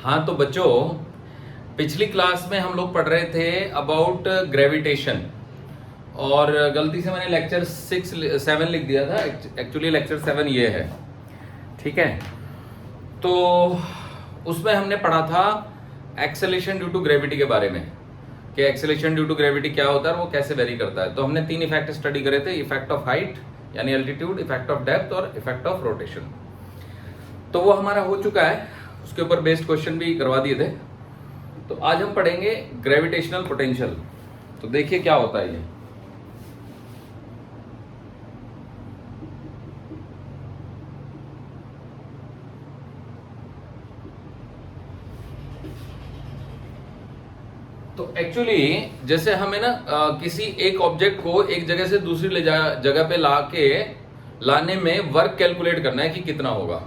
हाँ तो बच्चों, पिछली क्लास में हम लोग पढ़ रहे थे अबाउट ग्रेविटेशन और गलती से मैंने लेक्चर 7 लिख दिया था। एक्चुअली लेक्चर 7 ये है, ठीक है। तो उसमें हमने पढ़ा था एक्सेलेरेशन ड्यू टू ग्रेविटी के बारे में कि एक्सेलेरेशन ड्यू टू ग्रेविटी क्या होता है और वो कैसे वेरी करता है। तो हमने 3 इफेक्ट स्टडी करे थे, इफेक्ट ऑफ हाइट यानी एल्टीट्यूड, इफेक्ट ऑफ डेप्थ और इफेक्ट ऑफ रोटेशन। तो वो हमारा हो चुका है, उसके ऊपर बेस्ड क्वेश्चन भी करवा दिए थे। तो आज हम पढ़ेंगे ग्रेविटेशनल पोटेंशियल। तो देखिए क्या होता है ये। तो एक्चुअली जैसे हमें ना किसी एक ऑब्जेक्ट को एक जगह से दूसरी जगह पे लाने में वर्क कैलकुलेट करना है कि कितना होगा।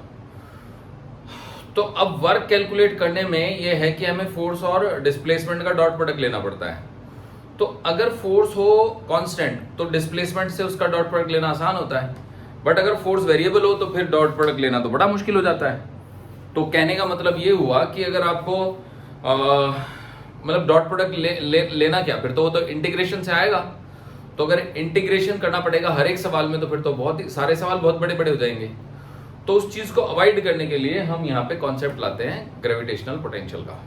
तो अब वर्क कैलकुलेट करने में यह है कि हमें फोर्स और डिस्प्लेसमेंट का डॉट प्रोडक्ट लेना पड़ता है। तो अगर फोर्स हो कांस्टेंट तो डिस्प्लेसमेंट से उसका डॉट प्रोडक्ट लेना आसान होता है, बट अगर फोर्स वेरिएबल हो तो फिर डॉट प्रोडक्ट लेना तो बड़ा मुश्किल हो जाता है। तो कहने का मतलब ये हुआ कि अगर आपको मतलब डॉट प्रोडक्ट लेना क्या, फिर तो वो तो इंटीग्रेशन से आएगा। तो अगर इंटीग्रेशन करना पड़ेगा हर एक सवाल में तो फिर तो बहुत ही सारे सवाल बहुत बड़े बड़े हो जाएंगे। तो उस चीज को अवॉइड करने के लिए हम यहाँ पे कॉन्सेप्ट लाते हैं ग्रेविटेशनल पोटेंशियल का,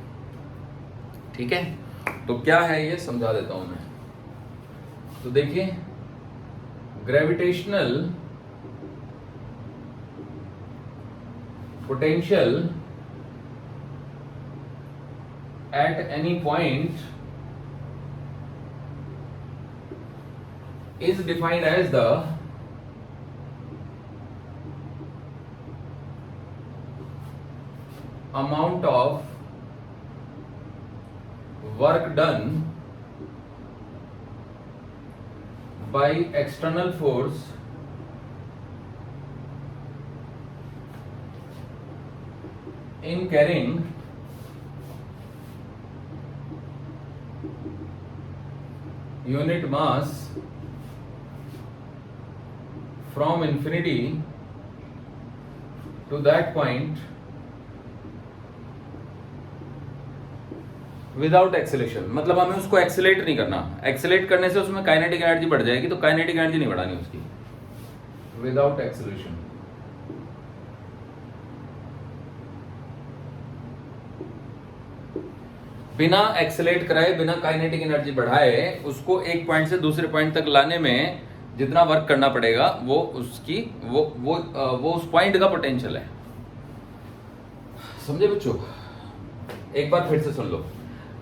ठीक है। तो क्या है ये समझा देता हूं मैं। तो देखिए, gravitational potential at any point is defined as the amount of work done by external force in carrying unit mass from infinity to that point without acceleration. मतलब हमें उसको एक्सेलेरेट नहीं करना, एक्सेलेरेट करने से उसमें काइनेटिक एनर्जी बढ़ जाएगी, तो काइनेटिक एनर्जी नहीं बढ़ानी उसकी, विदाउट एक्सेलेरेशन। बिना एक्सेलेरेट कराए, बिना काइनेटिक एनर्जी बढ़ाए उसको एक पॉइंट से दूसरे पॉइंट तक लाने में जितना वर्क करना पड़ेगा वो उसकी वो उस पॉइंट का पोटेंशियल है। समझे बच्चों? एक बार फिर से सुन लो।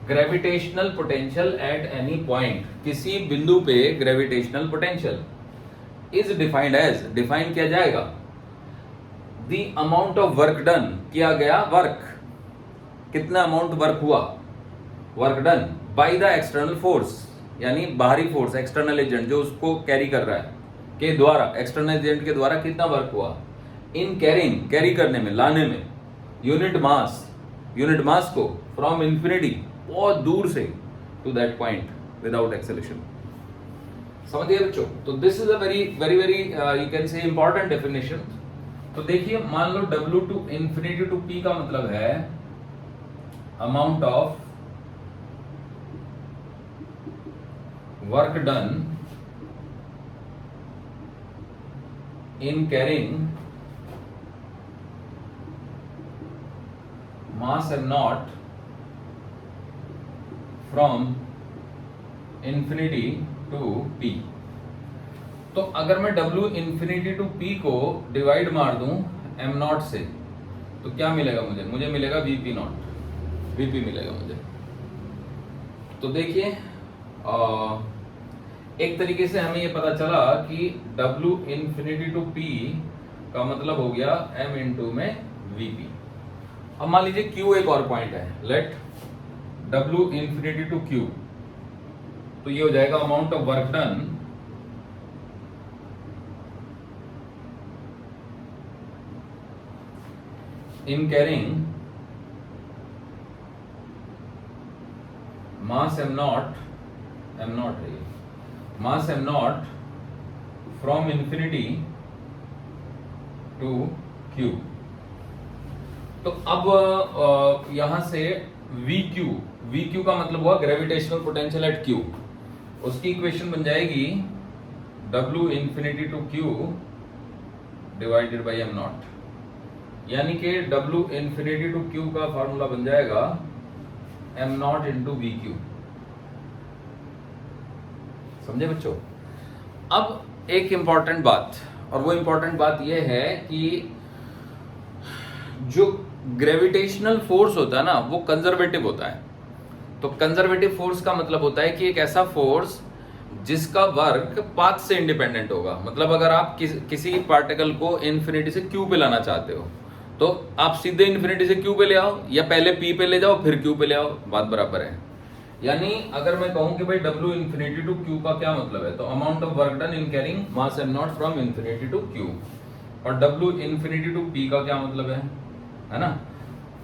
Gravitational potential at any point, किसी बिंदु पे gravitational potential is defined as, define किया जाएगा the amount of work done, किया गया वर्क, कितना अमाउंट वर्क हुआ, work done by the external force यानी बाहरी फोर्स, एक्सटर्नल एजेंट जो उसको कैरी कर रहा है के द्वारा, एक्सटर्नल एजेंट के द्वारा कितना वर्क हुआ, इन कैरिंग, कैरी करने में, लाने में, यूनिट मास, यूनिट मास को फ्रॉम इंफिनिटी, बहुत दूर से, to that point without acceleration. समझ गए बच्चों? तो this is a very very very you can say important definition. तो देखिए, मान लो W to infinity to P का मतलब है amount of work done in carrying mass m naught from infinity to P। तो अगर मैं W infinity to P को डिवाइड मार दूं m naught से तो क्या मिलेगा मुझे मिलेगा VP naught, VP मिलेगा मुझे। तो देखिए, एक तरीके से हमें ये पता चला कि W infinity to P का मतलब हो गया m इंटू में VP। अब मान लीजिए Q एक और पॉइंट है, let W infinity to Q, तो ये हो जाएगा amount of work done in carrying mass m naught है ये, mass m naught from infinity to Q। तो अब यहां से वी क्यू का मतलब हुआ ग्रेविटेशनल पोटेंशियल एट क्यू, उसकी इक्वेशन बन जाएगी W infinity to Q divided by M naught, यानी कि W इंफिनिटी टू क्यू का फॉर्मूला बन जाएगा m naught into V Q. समझे बच्चों? अब एक इंपॉर्टेंट बात, और वो इंपॉर्टेंट बात यह है कि जो ग्रेविटेशनल फोर्स होता है ना वो कंजर्वेटिव होता है। तो कंजर्वेटिव फोर्स का मतलब होता है कि एक ऐसा फोर्स जिसका वर्क पाथ से इंडिपेंडेंट होगा। मतलब अगर आप किसी पार्टिकल को इन्फिनिटी से क्यू पे लाना चाहते हो तो आप सीधे इन्फिनिटी से क्यू पे ले आओ या पहले पी पे ले जाओ फिर क्यू पे ले आओ, बात बराबर है। यानी अगर मैं कहूं कि भाई W इंफिनिटी टू क्यू का क्या मतलब है, तो amount of work done in carrying mass M naught from infinity to Q, और W इंफिनिटी टू P का क्या मतलब है ना,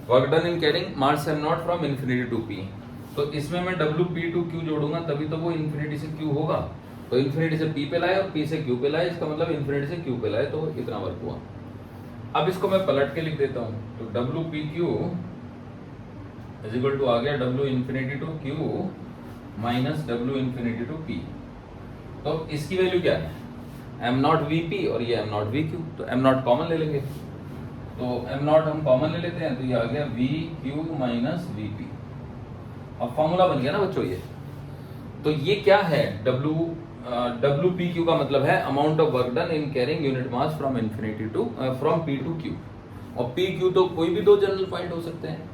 work done in carrying mass M naught from infinity to P। तो इसमें मैं W P टू Q जोड़ूंगा तभी तो वो इंफिनिटी से Q होगा। तो इंफिनिटी से P पे लाए और P से Q पे लाए, इसका मतलब इंफिनिटी से Q पे लाए, तो इतना वर्क हुआ। अब इसको मैं पलट के लिख देता हूं, तो W P Q is equal to आ गया W infinity to Q minus W infinity to P। तो इसकी वैल्यू क्या है, एम नॉट वी पी और ये एम नॉट वी क्यू, तो एम नॉट कॉमन ले लेंगे। तो एम नॉट हम कॉमन ले लेते हैं, तो ये आ गया we Q minus V P. अब फॉर्मूला बन गया ना बच्चों ये। तो ये क्या है, डब्ल्यू पी क्यू का मतलब है amount of work done in carrying unit mass from infinity to from P to Q, और पी क्यू तो कोई भी दो जनरल पॉइंट हो सकते हैं।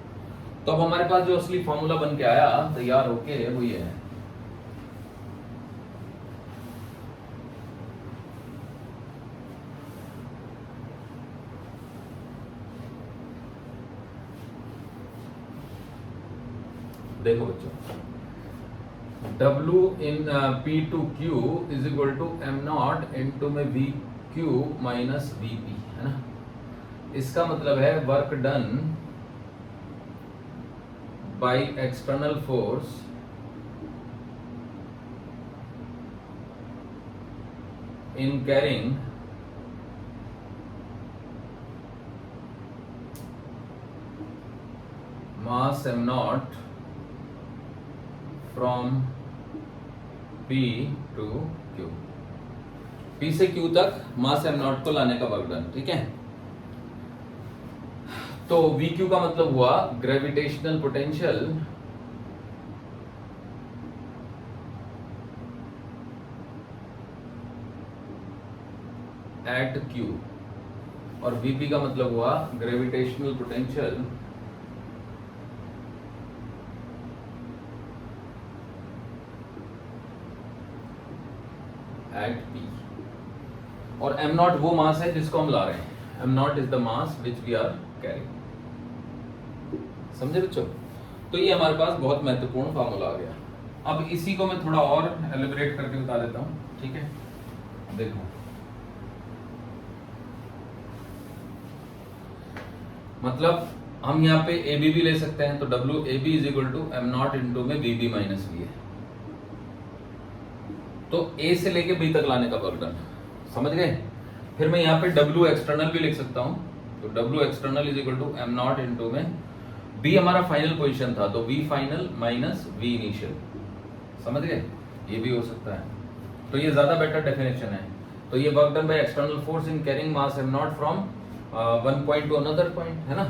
तो अब हमारे पास जो असली फॉर्मूला बन के आया तैयार होके वो ये है, देखो बच्चों, W in P to Q is equal to M naught into में V Q minus V P, है ना। इसका मतलब है work done by external force in carrying mass M naught from P to Q, P से Q तक मास am not को लाने का वर्क डन, ठीक है। तो VQ का मतलब हुआ ग्रेविटेशनल पोटेंशियल एट Q, और VP का मतलब हुआ ग्रेविटेशनल पोटेंशियल एट P। और m नॉट वो मास है जिसको हम ला रहे हैं, m naught is the mass which we are carrying. समझे बच्चों? तो ये हमारे पास बहुत महत्वपूर्ण फार्मूला आ गया। अब इसी को मैं थोड़ा और एलिब्रेट करके बता देता हूं, ठीक है। देखो, मतलब हम यहाँ पे AB भी ले सकते हैं, तो W AB is equal to M naught into में BB माइनस V है। तो A से लेके B तक लाने का वर्क डन, समझ गए। फिर मैं यहाँ पे W एक्सटर्नल भी लिख सकता हूँ, तो W external is equal to M naught into में B हमारा फाइनल पोजीशन था, तो V final minus V initial, समझ गए। ये भी हो सकता है, तो ये ज्यादा बेटर डेफिनेशन है। तो ये work done by external force in carrying mass M naught from one point to another point, है ना।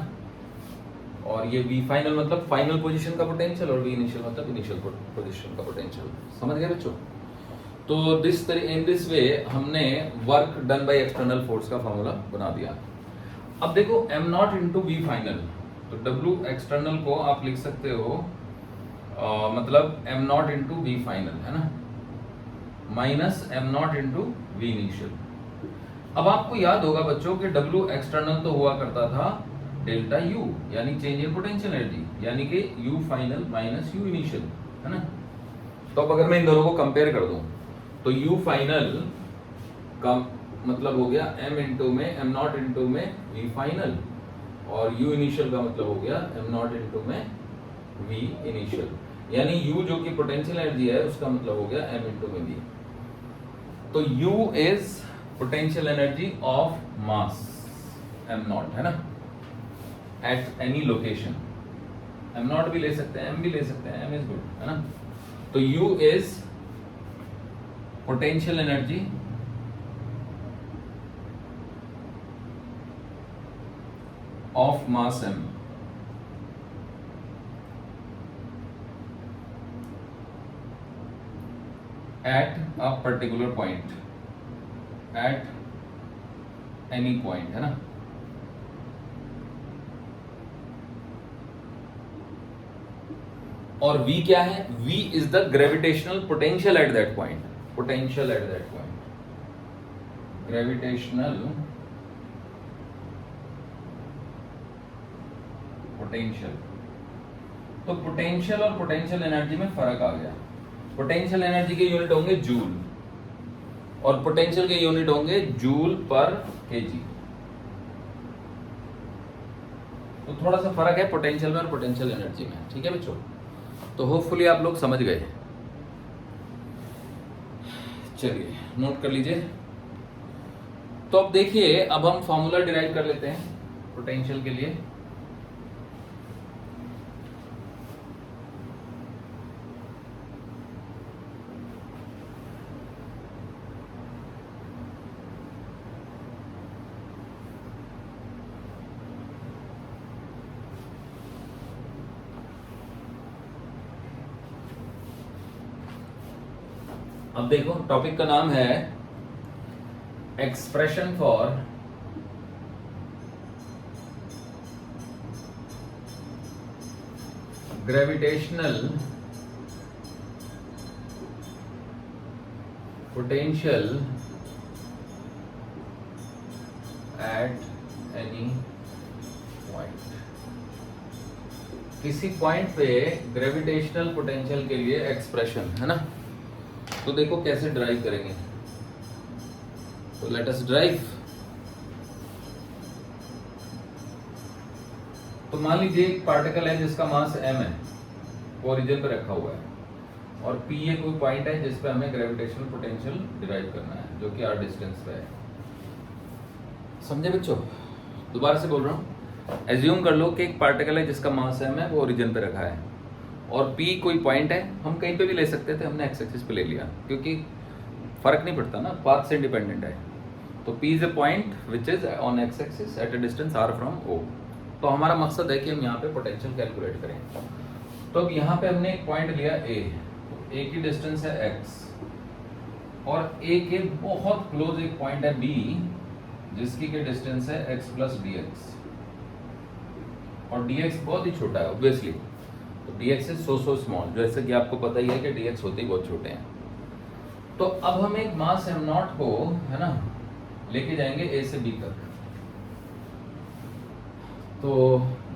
और ये V फाइनल मतलब फाइनल पोजीशन का पोटेंशियल, और V इनिशियल मतलब इनिशियल पोजीशन का पोटेंशियल, समझ गए बच्चों। तो इन दिस वे हमने work done by external force का फॉर्मूला बना दिया। अब देखो M naught into V final, तो W एक्सटर्नल को आप लिख सकते हो मतलब M naught into V final, है ना, minus M naught into V initial. अब आपको याद होगा बच्चों कि W एक्सटर्नल तो हुआ करता था डेल्टा U, यानी चेंज इन पोटेंशियल एनर्जी, यानी कि U final minus U initial, है ना। तो अब अगर मैं इन दोनों को कंपेयर कर दूं, तो U फाइनल का मतलब हो गया M इंटू में एम नॉट इंटू में V फाइनल, और U इनिशियल का मतलब हो गया एम नॉट इंटू में V इनिशियल, यानी U जो कि पोटेंशियल एनर्जी है उसका मतलब हो गया M इंटू में V। तो U is potential energy of mass am not, है ना। At any location, am not भी ले सकते हैं, एम भी ले सकते हैं, एम इज गुड, है ना। तो U is potential energy of mass M at a particular point, at any point, है ना। और V क्या है? V is the gravitational potential at that point, potential at that point, gravitational potential। तो potential और पोटेंशियल एनर्जी में फर्क आ गया। पोटेंशियल एनर्जी के यूनिट होंगे जूल और पोटेंशियल के यूनिट होंगे जूल पर केजी। तो थोड़ा सा फर्क है पोटेंशियल में और पोटेंशियल एनर्जी में, ठीक है बच्चों। तो होपफुली आप लोग समझ गए। चलिए नोट कर लीजिए। तो अब देखिए, अब हम फॉर्मूला डिराइव कर लेते हैं पोटेंशियल के लिए। अब देखो, टॉपिक का नाम है expression for gravitational potential at any point. किसी पॉइंट पे ग्रेविटेशनल पोटेंशियल के लिए एक्सप्रेशन, है ना। तो देखो कैसे ड्राइव करेंगे। तो लेट अस ड्राइव। तो मान लीजिए एक पार्टिकल है जिसका मास m है, वो ओरिजिन पे रखा हुआ है, और p ये कोई पॉइंट है जिस पे हमें ग्रेविटेशनल पोटेंशियल डिराइव करना है, जो कि r डिस्टेंस पे है। समझे बच्चों? दोबारा से बोल रहा हूँ। एज्यूम कर लो कि एक पार्टिकल है जिसका मास m है, वो ओरिजिन पे रखा है, और P कोई पॉइंट है। हम कहीं पे भी ले सकते थे, हमने एक्स एक्सिस पे ले लिया क्योंकि फर्क नहीं पड़ता ना, पाथ से इंडिपेंडेंट है। तो P is a point which is on x axis at a distance r from O। तो हमारा मकसद है कि हम यहाँ पे पोटेंशियल कैलकुलेट करें। तो अब यहाँ पे हमने एक पॉइंट लिया A, तो A की डिस्टेंस है x, और A के बहुत क्लोज एक पॉइंट है B जिसकी की डिस्टेंस है x प्लस dx, और dx बहुत ही छोटा है ऑब्वियसली। तो dx इज सो स्मॉल, जैसे कि आपको पता ही है कि dx होते ही बहुत छोटे हैं। तो अब हम एक मास m नॉट को, है ना, लेके जाएंगे a से b तक। तो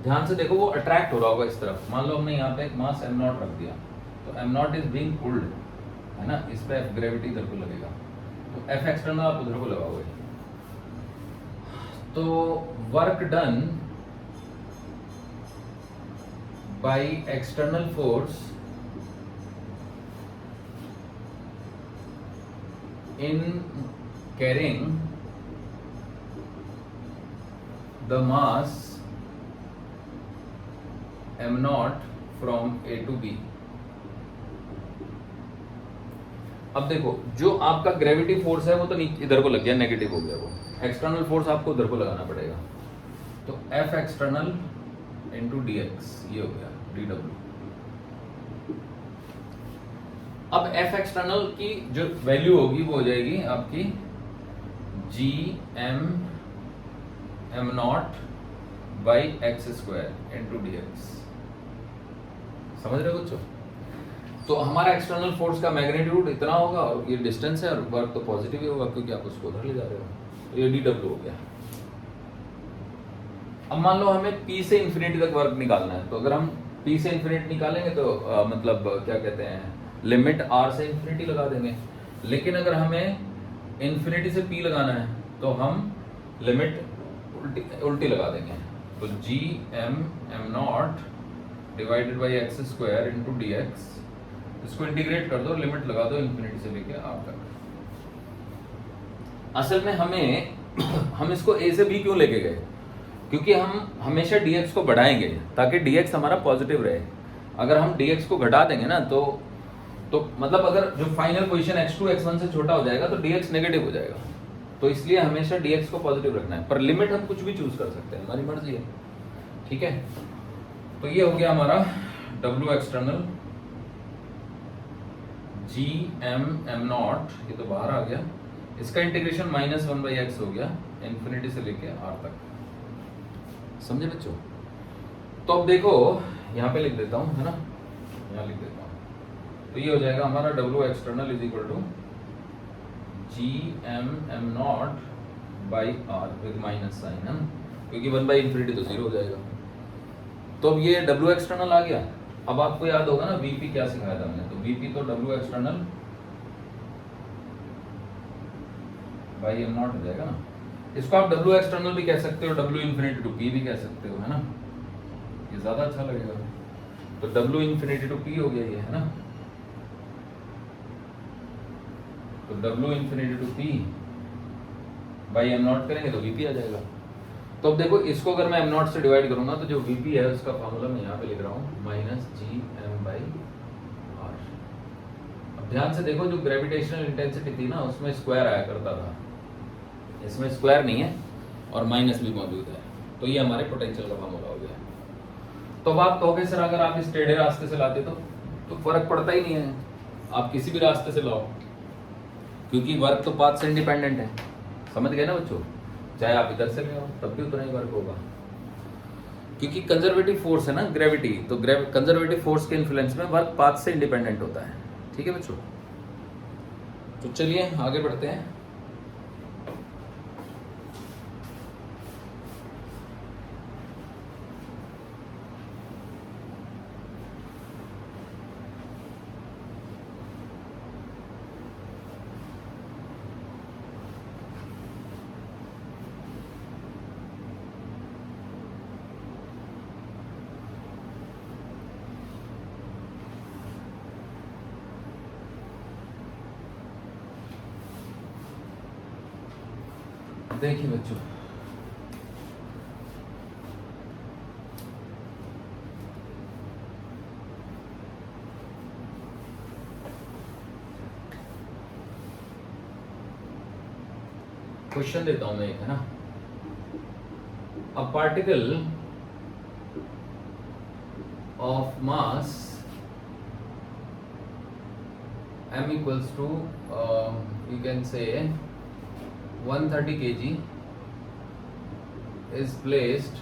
ध्यान से देखो, वो अट्रैक्ट हो रहा होगा इस तरफ। मान लो हमने यहाँ पे एक मास m नॉट रख दिया, तो m naught is being pulled, है ना, इस पे ग्रेविटी इधर को लगेगा, तो F एक्सटर्नल आप उधर को लगाओगे। तो work done by external force in carrying the mass m naught from A to B। अब देखो, जो आपका ग्रेविटी फोर्स है वो तो इधर को लग गया, नेगेटिव हो गया। वो एक्सटर्नल फोर्स आपको उधर को लगाना पड़ेगा। तो F एक्सटर्नल इंटू dx, ये हो गया dw। अब F एक्सटर्नल की जो वैल्यू होगी वो हो जाएगी आपकी G M naught by x square into dx। समझ रहे हो बच्चों? तो हमारा एक्सटर्नल फोर्स का मैग्नीट्यूड इतना होगा, और ये डिस्टेंस है, और वर्क तो पॉजिटिव ही होगा क्योंकि आप उसको उधर ले जा रहे हो। तो ये dw हो गया। अब मान लो हमें P से इंफिनिटी तक वर्क निकालना है, तो अगर हम P से इंफिनिटी निकालेंगे तो मतलब क्या कहते हैं, लिमिट R से इंफिनिटी लगा देंगे। लेकिन अगर हमें इंफिनिटी से P लगाना है तो हम लिमिट उल्टी लगा देंगे। तो G am not divided by x square into D x, इसको इंटीग्रेट कर दो, लिमिट लगा दो इंफिनिटी से लेके R तक। असल में हम इसको A से B क्यों लेके गए? क्योंकि हम हमेशा dx को बढ़ाएंगे ताकि dx हमारा पॉजिटिव रहे। अगर हम dx को घटा देंगे ना तो मतलब अगर जो फाइनल पोजीशन x2 x1 से छोटा हो जाएगा तो dx नेगेटिव हो जाएगा। तो इसलिए हमेशा dx को पॉजिटिव रखना है, पर लिमिट हम कुछ भी चूज कर सकते हैं, हमारी मर्जी है। ठीक है, तो ये हो गया हमारा w external G M M naught, ये तो बाहर आ गया। इसका इंटीग्रेशन -1/x हो गया इन्फिनिटी से लेके r तक। समझे बच्चों? तो अब देखो यहाँ पे लिख देता हूँ, है ना, यहाँ लिख देता हूँ। तो ये हो जाएगा हमारा w external is equal to G M M naught by R with minus sign, है ना, क्योंकि 1/∞ तो 0 हो जाएगा। तो अब ये w एक्सटर्नल आ गया। अब आपको याद होगा ना vp क्या सिखाया था मैंने, तो vp तो w external by am not हो जाएगा ना। इसको आप w एक्सटर्नल भी कह सकते हो, w इन्फिनिटी टू p भी कह सकते हो, है ना, ये ज्यादा अच्छा लगेगा। तो w इन्फिनिटी टू p हो गया ये, है ना, तो w infinity to p by M naught करेंगे तो vp आ जाएगा। तो अब देखो इसको अगर मैं एम नॉट से डिवाइड करूंगा तो जो vp है उसका फॉर्मूला मैं यहाँ पे लिख रहा हूँ -gm/r। अब ध्यान से देखो, जो ग्रेविटेशनल इंटेंसिटी थी ना उसमें स्क्वायर आया करता था, इसमें स्क्वायर नहीं है और माइनस भी मौजूद है। तो ये हमारे पोटेंशियल का फॉर्मूला हो गया। तो अब आप कहोगे सर अगर आप इस टेढ़े रास्ते से लाते तो फर्क पड़ता ही नहीं है, आप किसी भी रास्ते से लाओ, क्योंकि वर्क तो पाथ से इंडिपेंडेंट है। समझ गए ना बच्चों? चाहे आप इधर से ले आओ तब भी उतना ही वर्क होगा, क्योंकि कंजर्वेटिव फोर्स है ना ग्रेविटी, तो कंजर्वेटिव फोर्स के इन्फ्लुएंस में वर्क पाथ से इंडिपेंडेंट होता है। ठीक है बच्चों, तो चलिए आगे बढ़ते हैं। देखिए बच्चों, क्वेश्चन देता हूं मैं एक, है ना। A particle of mass m equals to you can say 130 kg is placed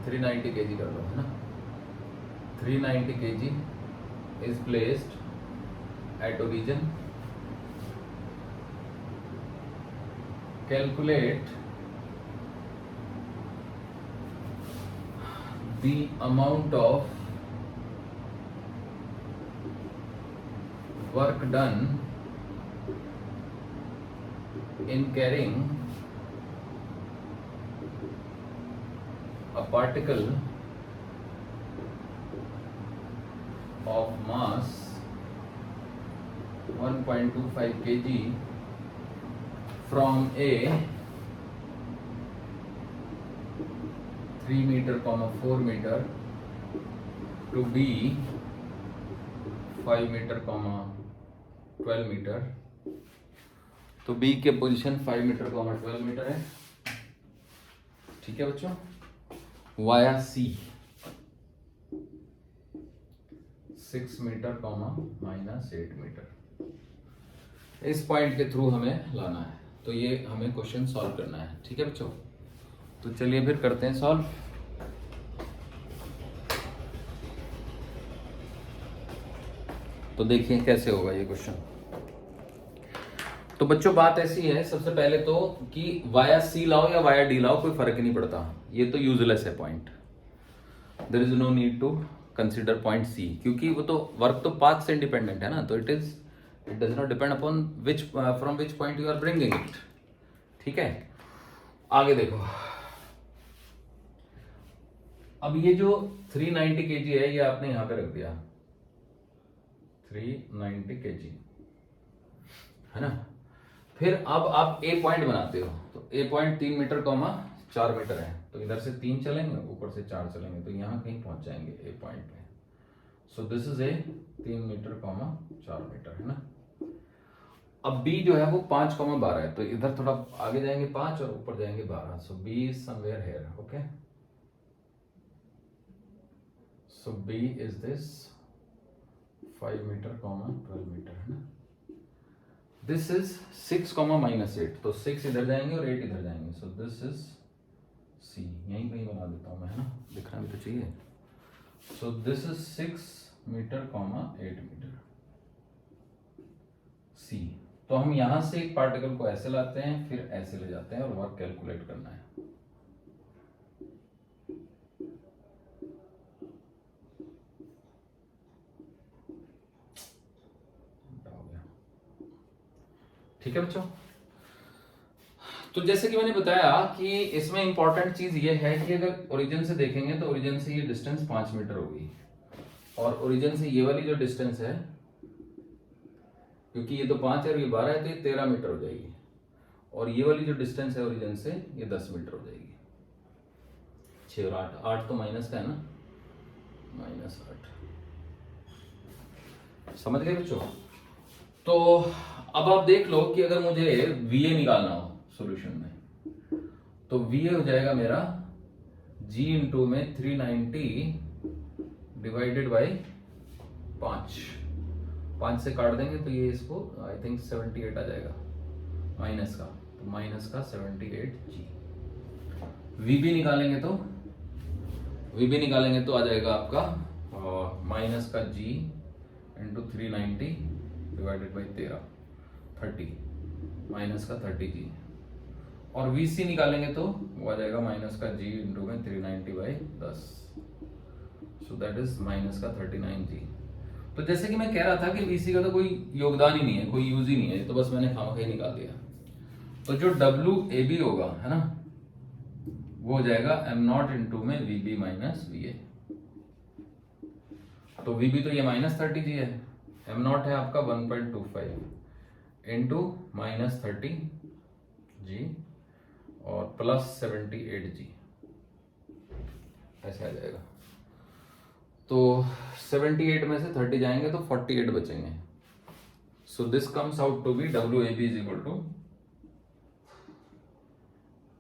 390 kg कर लो, है ना, 390 kg is placed at origin. Calculate the amount of work done in carrying a particle of mass 1.25 kg from A 3 meter, 4 meter to B 5 meter, 12 metre. तो B के position 5 metre, 12 metre है। ठीक है बच्चों, via C 6 metre, -8 metre. इस point के through हमें लाना है, तो ये हमें क्वेश्चन सॉल्व करना है। ठीक है बच्चों, तो चलिए फिर करते हैं सॉल्व। तो देखिए कैसे होगा ये क्वेश्चन। तो बच्चों बात ऐसी है, सबसे पहले तो कि वाया सी लाओ या वाया डी लाओ कोई फर्क ही नहीं पड़ता, ये तो यूजलेस है point. There is no need to consider point C, क्योंकि वो तो वर्क तो पाथ से इंडिपेंडेंट है ना, तो it does not depend upon which from which point you are bringing it. ठीक है, आगे देखो। अब ये जो 390 kg है ये आपने यहां पे रख दिया, 390 kg, है ना। फिर अब आप ए पॉइंट बनाते हो, तो ए पॉइंट 3 मीटर कॉमा 4 मीटर है, तो इधर से 3 चलेंगे, ऊपर से 4 चलेंगे, तो यहाँ कहीं पहुंच जाएंगे ए पॉइंट पे। So this is A 3 metre comma 4 metre, है ना। अब बी जो है वो 5 कॉमा 12 है, तो इधर थोड़ा आगे जाएंगे 5 और ऊपर जाएंगे 12। So B is somewhere here, okay. So B is this 5 metre comma 12 metre, है ना। दिस इज 6 कॉमा -8, तो 6 इधर जाएंगे और 8 इधर जाएंगे। सो दिस इज सी, यहीं कहीं बना देता हूं मैं, है ना, दिखना भी तो चाहिए। So this is 6 metre comma 8 metre C. तो हम यहां से एक पार्टिकल को ऐसे लाते हैं, फिर ऐसे ले जाते हैं और वर्क कैलकुलेट करना है। ठीक है बच्चों, तो जैसे कि मैंने बताया कि इसमें इंपॉर्टेंट चीज ये है कि अगर ओरिजिन से देखेंगे तो ओरिजिन से ये डिस्टेंस 5 मीटर होगी, और ओरिजिन से ये वाली जो डिस्टेंस है, क्योंकि ये तो 5 है और ये 12 है, तो ये 13 मीटर हो जाएगी, और ये वाली जो डिस्टेंस है ओरिजिन से, ये 10 मीटर हो जाएगी। 6 और 8, 8 तो माइनस का है ना, -8। समझ गए बच्चों। तो अब आप देख लो कि अगर मुझे VA निकालना हो सॉल्यूशन में, तो VA हो जाएगा मेरा G इंटू में 390 डिवाइडेड बाई 5 से काट देंगे तो ये इसको आई थिंक 78 आ जाएगा माइनस का, तो माइनस का 78G। VB निकालेंगे तो आ जाएगा आपका माइनस का G into 390 divided by 30 minus का 30G, और VC निकालेंगे तो वो आ जाएगा माइनस का G इंटू में 390 by 10, so that is minus का 39G। तो जैसे कि मैं कह रहा था कि VC का तो कोई योगदान ही नहीं है, कोई यूज ही नहीं है, तो बस मैंने खामखा निकाल दिया। तो जो WAB होगा, है ना, वो हो जाएगा m0 इंटू में VB माइनस VA। तो VB तो ये -30G है, m0 है आपका 1.25 इंटू -30G और प्लस 78G, ऐसे आ जाएगा। तो 78 में से 30 जाएंगे तो 48 बचेंगे। So this comes out to be WAB is equal to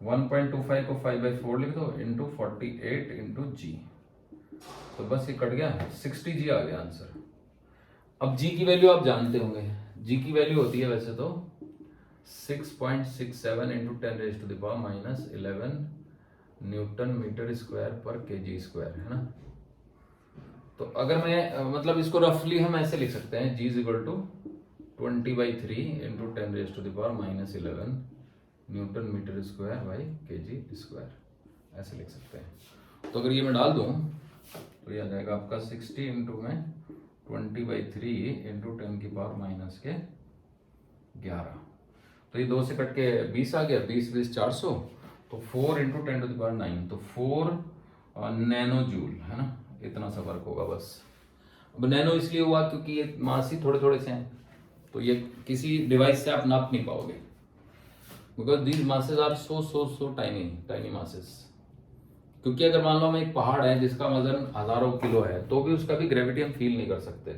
1.25 को 5/4 लिख दो इंटू 48 इंटू G, तो बस ये कट गया, 60G आ गया आंसर। अब G की वैल्यू आप जानते होंगे, G की वैल्यू होती है वैसे तो 6.67 इंटू 10⁻⁻11 न्यूटन मीटर स्क्वायर पर kg स्क्वायर, है ना। तो अगर मैं मतलब इसको रफली हम ऐसे लिख सकते हैं, G is equal to 20/3 into 10⁻⁻11 newton metre square by kg square, ऐसे लिख सकते हैं। तो अगर ये मैं डाल दूं तो ये आ जाएगा आपका 60 इंटू में 20/3 इंटू 10⁻⁻11, तो ये 2 से कट के 20 आ गया, 20 400, तो 4 इंटू 10⁹, तो 4 नैनो जूल, है ना, इतना सा वर्क होगा बस। अब नैनो इसलिए हुआ क्योंकि ये मास ही थोड़े थोड़े से हैं, तो ये किसी डिवाइस से आप नाप नहीं पाओगे, because these masses are so tiny masses. क्योंकि अगर मान लो हम एक पहाड़ है जिसका वजन हजारों किलो है, तो भी उसका भी ग्रेविटी हम फील नहीं कर सकते।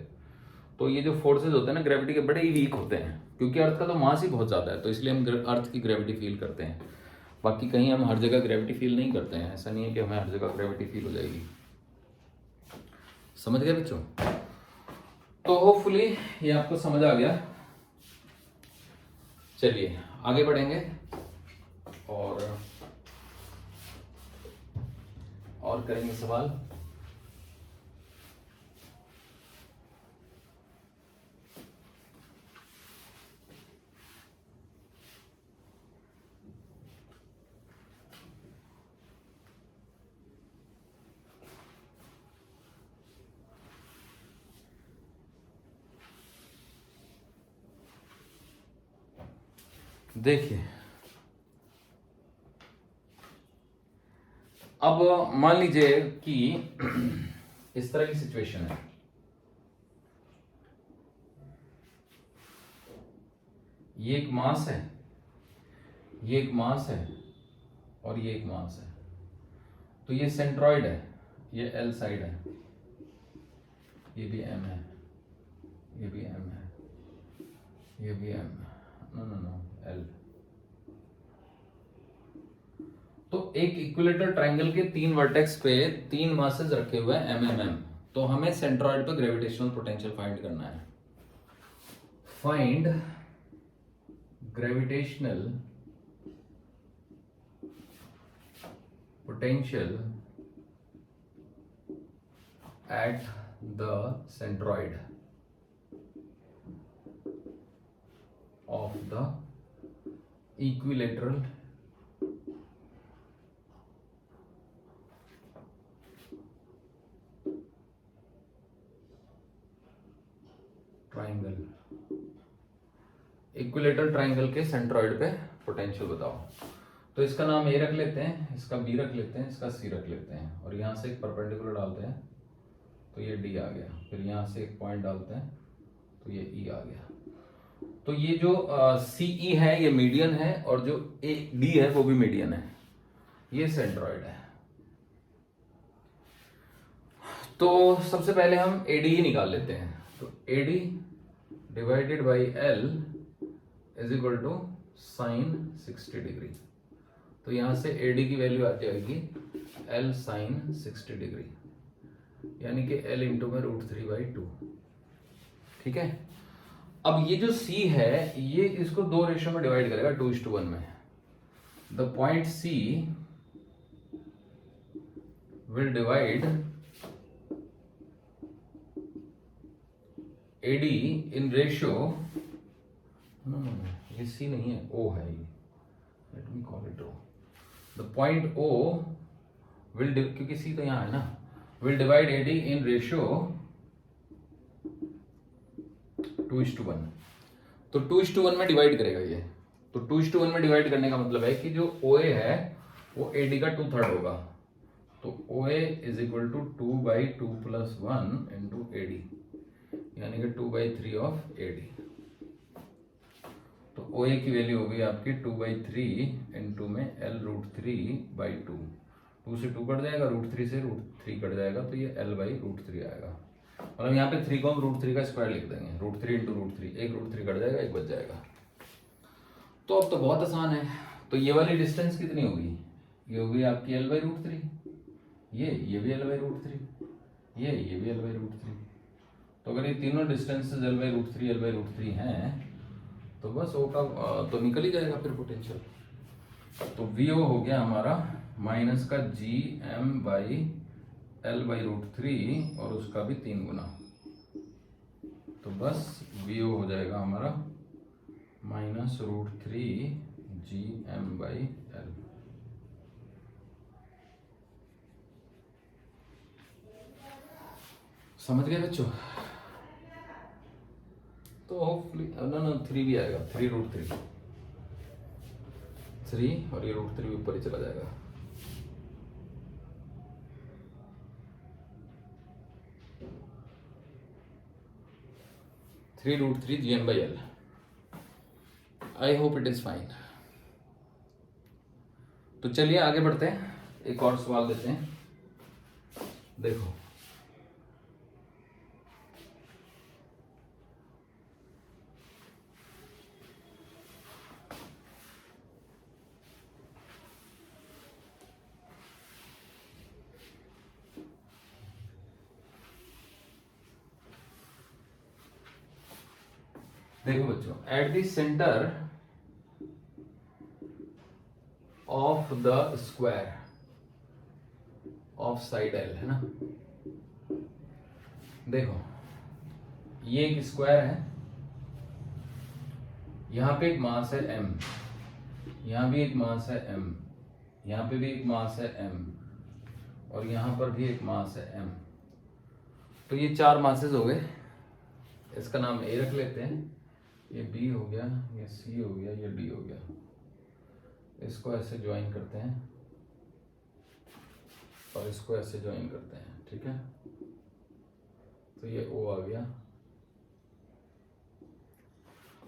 तो ये जो फोर्सेज होते हैं ना ग्रेविटी के, बड़े ही वीक होते हैं, क्योंकि अर्थ का तो मास ही बहुत ज्यादा है, तो इसलिए हम अर्थ की ग्रेविटी फील करते हैं। बाकी कहीं हम हर जगह ग्रेविटी फील नहीं करते हैं, ऐसा नहीं है कि हमें हर जगह ग्रेविटी फील हो जाएगी। समझ गए बच्चों। तो होपफुली ये आपको समझ आ गया। चलिए आगे बढ़ेंगे और करेंगे सवाल। देखिए अब मान लीजिए कि इस तरह की सिचुएशन है ये एक मास है, ये एक मास है और ये एक मास है, तो ये सेंट्रॉइड है, ये एल साइड है, ये भी एम है, ये भी एम है, ये भी एम, नो एल। तो एक इक्विलेटरल ट्रायंगल के 3 वर्टेक्स पे 3 मासेस रखे हुए हैं एम एम एम, तो हमें सेंट्रॉइड पे ग्रेविटेशनल पोटेंशियल फाइंड करना है। Find gravitational potential at the centroid of the equilateral triangle. Equilateral triangle के सेंट्रॉइड पे पोटेंशियल बताओ। तो इसका नाम ए रख लेते हैं, इसका बी रख लेते हैं, इसका सी रख लेते हैं, और यहां से एक परपेंडिकुलर डालते हैं तो ये डी आ गया, फिर यहां से एक पॉइंट डालते हैं तो ये ई आ गया। तो ये जो सी ई है ये मीडियन है, और जो ए डी है वो भी मीडियन है, ये सेंट्रॉइड है। तो सबसे पहले हम ए डी ही निकाल लेते हैं। तो A D divided by L is equal to sine 60 degree. तो यहां से ए डी की वैल्यू आ जाएगी एल साइन 60 डिग्री, यानी कि एल इंटू में √3/2। ठीक है। अब ये जो सी है ये इसको 2 रेशियो में डिवाइड करेगा, 2:1 में। The point C will divide AD in ratio, no ये सी नहीं है, ओ है ये, let me call it O. The point O will, क्योंकि सी तो यहां है ना, will divide AD in ratio 2:1। तो 2:1 में डिवाइड करेगा ये। तो 2:1 में डिवाइड करने का मतलब है कि जो ओ ए है वो एडी का 2/3 होगा। तो O A is equal to 2/2 + 1 into AD, यानी कि 2/3 ऑफ एडी। तो ओ ए की वैल्यू होगी आपकी 2/3 इंटू में L √3/2। 2 से 2 कट जाएगा, √3 से √3 कट जाएगा, तो ये L/√3 आएगा। मतलब यहाँ पे 3 को हम √3 का स्क्वायर लिख देंगे, √3 इंटू √3, एक √3 कट जाएगा, एक बच जाएगा। तो अब तो बहुत आसान है। तो ये वाली डिस्टेंस कितनी होगी? ये होगी आपकी L/√3, ये भी L/√3, ये भी L/√3। तो अगर ये तीनों डिस्टेंसेस L/√3 हैं तो बस O का तो निकल ही जाएगा फिर पोटेंशियल। तो VO हो गया हमारा माइनस का GM/L/√3 और उसका भी 3 गुना। तो बस VO हो जाएगा हमारा -√3 GM/L। समझ गए बच्चों? तो होपफुली ना 3 भी आएगा, 3√3 3, और ये √3 ऊपर ही चला जाएगा। √3 GM/L। I hope it is fine. तो चलिए आगे बढ़ते हैं, एक और सवाल देते हैं। देखो बच्चों, at the centre of the square of side L है ना। देखो ये एक स्क्वायर है, यहां पे एक मास है M, यहां भी एक मास है M, यहां पे भी एक मास है M, और यहां पर भी एक मास है M। तो ये 4 मासेस हो गए। इसका नाम A रख लेते हैं, ये B हो गया, ये C हो गया, ये D हो गया। इसको ऐसे ज्वाइन करते हैं और इसको ऐसे ज्वाइन करते हैं, ठीक है। तो ये O आ गया।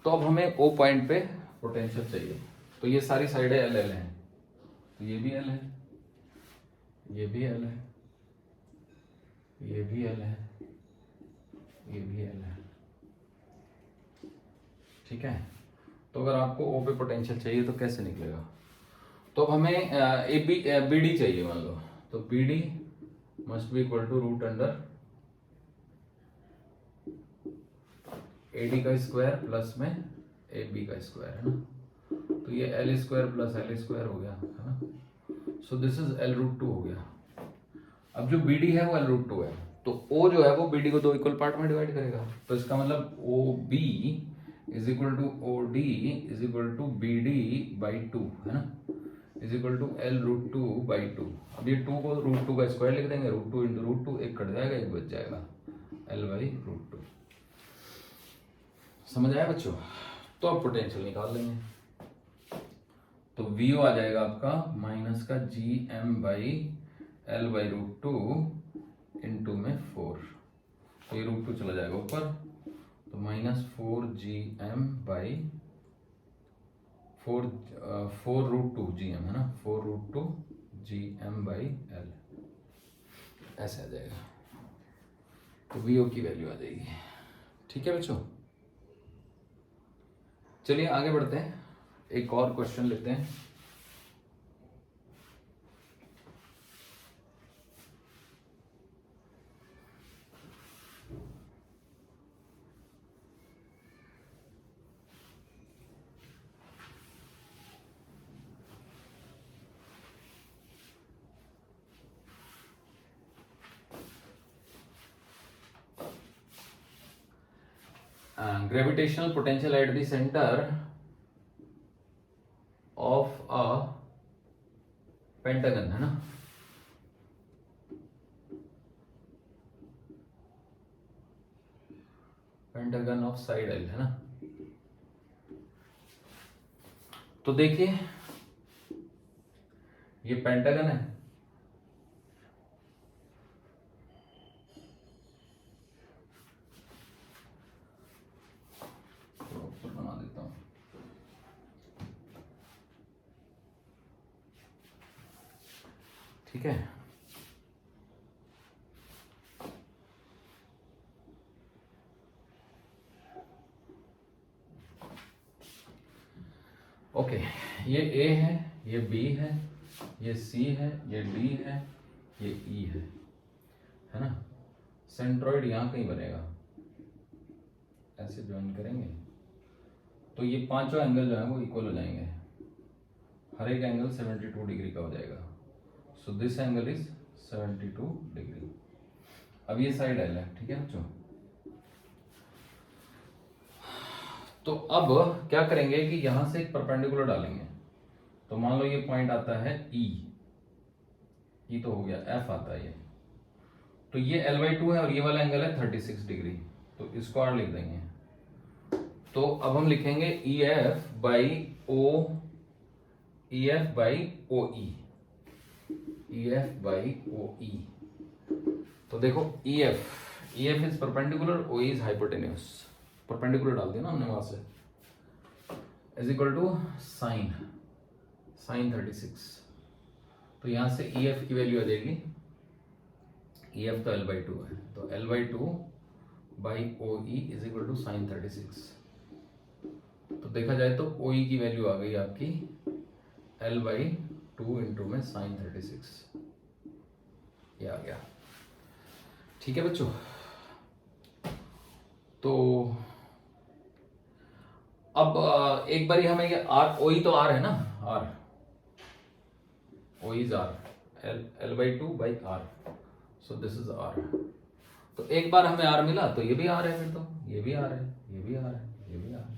तो अब हमें ओ पॉइंट पे पोटेंशियल चाहिए, तो ये सारी साइडें एल एल हैं, तो ये भी एल है, ये भी एल है, ये भी एल है, ये भी एल है, ठीक है। तो अगर आपको ओ पे पोटेंशियल चाहिए तो कैसे निकलेगा, तो अब हमें ए बी बी डी चाहिए मान लो, तो B D must be equal to root under A D का स्क्वायर प्लस में ए बी का स्क्वायर, है ना। तो ये L square plus L square हो गया, है ना। So this is L root two हो गया। अब जो बी डी है वो एल रूट टू है, तो ओ जो है वो बी डी को दो इक्वल पार्ट में डिवाइड करेगा, तो इसका मतलब O B is equal to O D is equal to B D by two, है ना, is equal to L root two by two. अब ये टू को रूट टू का स्क्वायर लिख देंगे, root two into root two, एक cut जाएगा एक बच जाएगा, एल बाई रूट टू। समझ आया बच्चों। तो अब पोटेंशियल निकाल लेंगे, तो वी ओ आ जाएगा आपका माइनस का G M by L by root two into में 4, तो ये रूट टू चला जाएगा ऊपर, तो minus 4 G M by 4 root two G M, है ना, 4 root two G M by L, ऐसे आ जाएगा। तो वी ओ की वैल्यू आ जाएगी, ठीक है बच्चों। चलिए आगे बढ़ते हैं, एक और क्वेश्चन लेते हैं। Gravitational potential at the centre of a pentagon, है ना, पेंटागन ऑफ साइड एल, है ना। तो देखिए ये पेंटागन है, बना देता हूं, ठीक है। ओके, ये ए है, ये बी है, ये सी है, ये डी है, ये ई है ना। सेंट्रॉइड यहां कहीं बनेगा, ऐसे ज्वाइन करेंगे तो ये पांचों एंगल जो है वो इक्वल हो जाएंगे, हर एक एंगल 72 डिग्री का हो जाएगा। So this angle is 72 degree. अब ये साइड एल है, ठीक है बच्चों। तो अब क्या करेंगे कि यहां से एक परपेंडिकुलर डालेंगे, तो मान लो ये पॉइंट आता है ई तो हो गया, एफ आता है ये, तो ये L/2 है और ये वाला एंगल है 36 डिग्री, तो इसको आर लिख देंगे। तो अब हम लिखेंगे EF बाई ओ ई। तो देखो EF is perpendicular, OE is hypotenuse, perpendicular डाल दिया ना हमने वहां से, इज इक्वल टू साइन 36। तो यहां से EF की वैल्यू आ जाएगी, EF तो L/2 है, तो L/2 by OE is equal to sine 36। तो देखा जाए तो OE की वैल्यू आ गई आपकी L/2 इंटू में साइन 36, ये आ गया, ठीक है बच्चों। तो अब एक बारी हमें ये आर, OE तो आर है ना, R, OE is R, L/2 by R, so this is R. तो एक बार हमें आर मिला तो ये भी आर है, फिर तो ये भी आर है, ये भी आर है, ये भी आर है।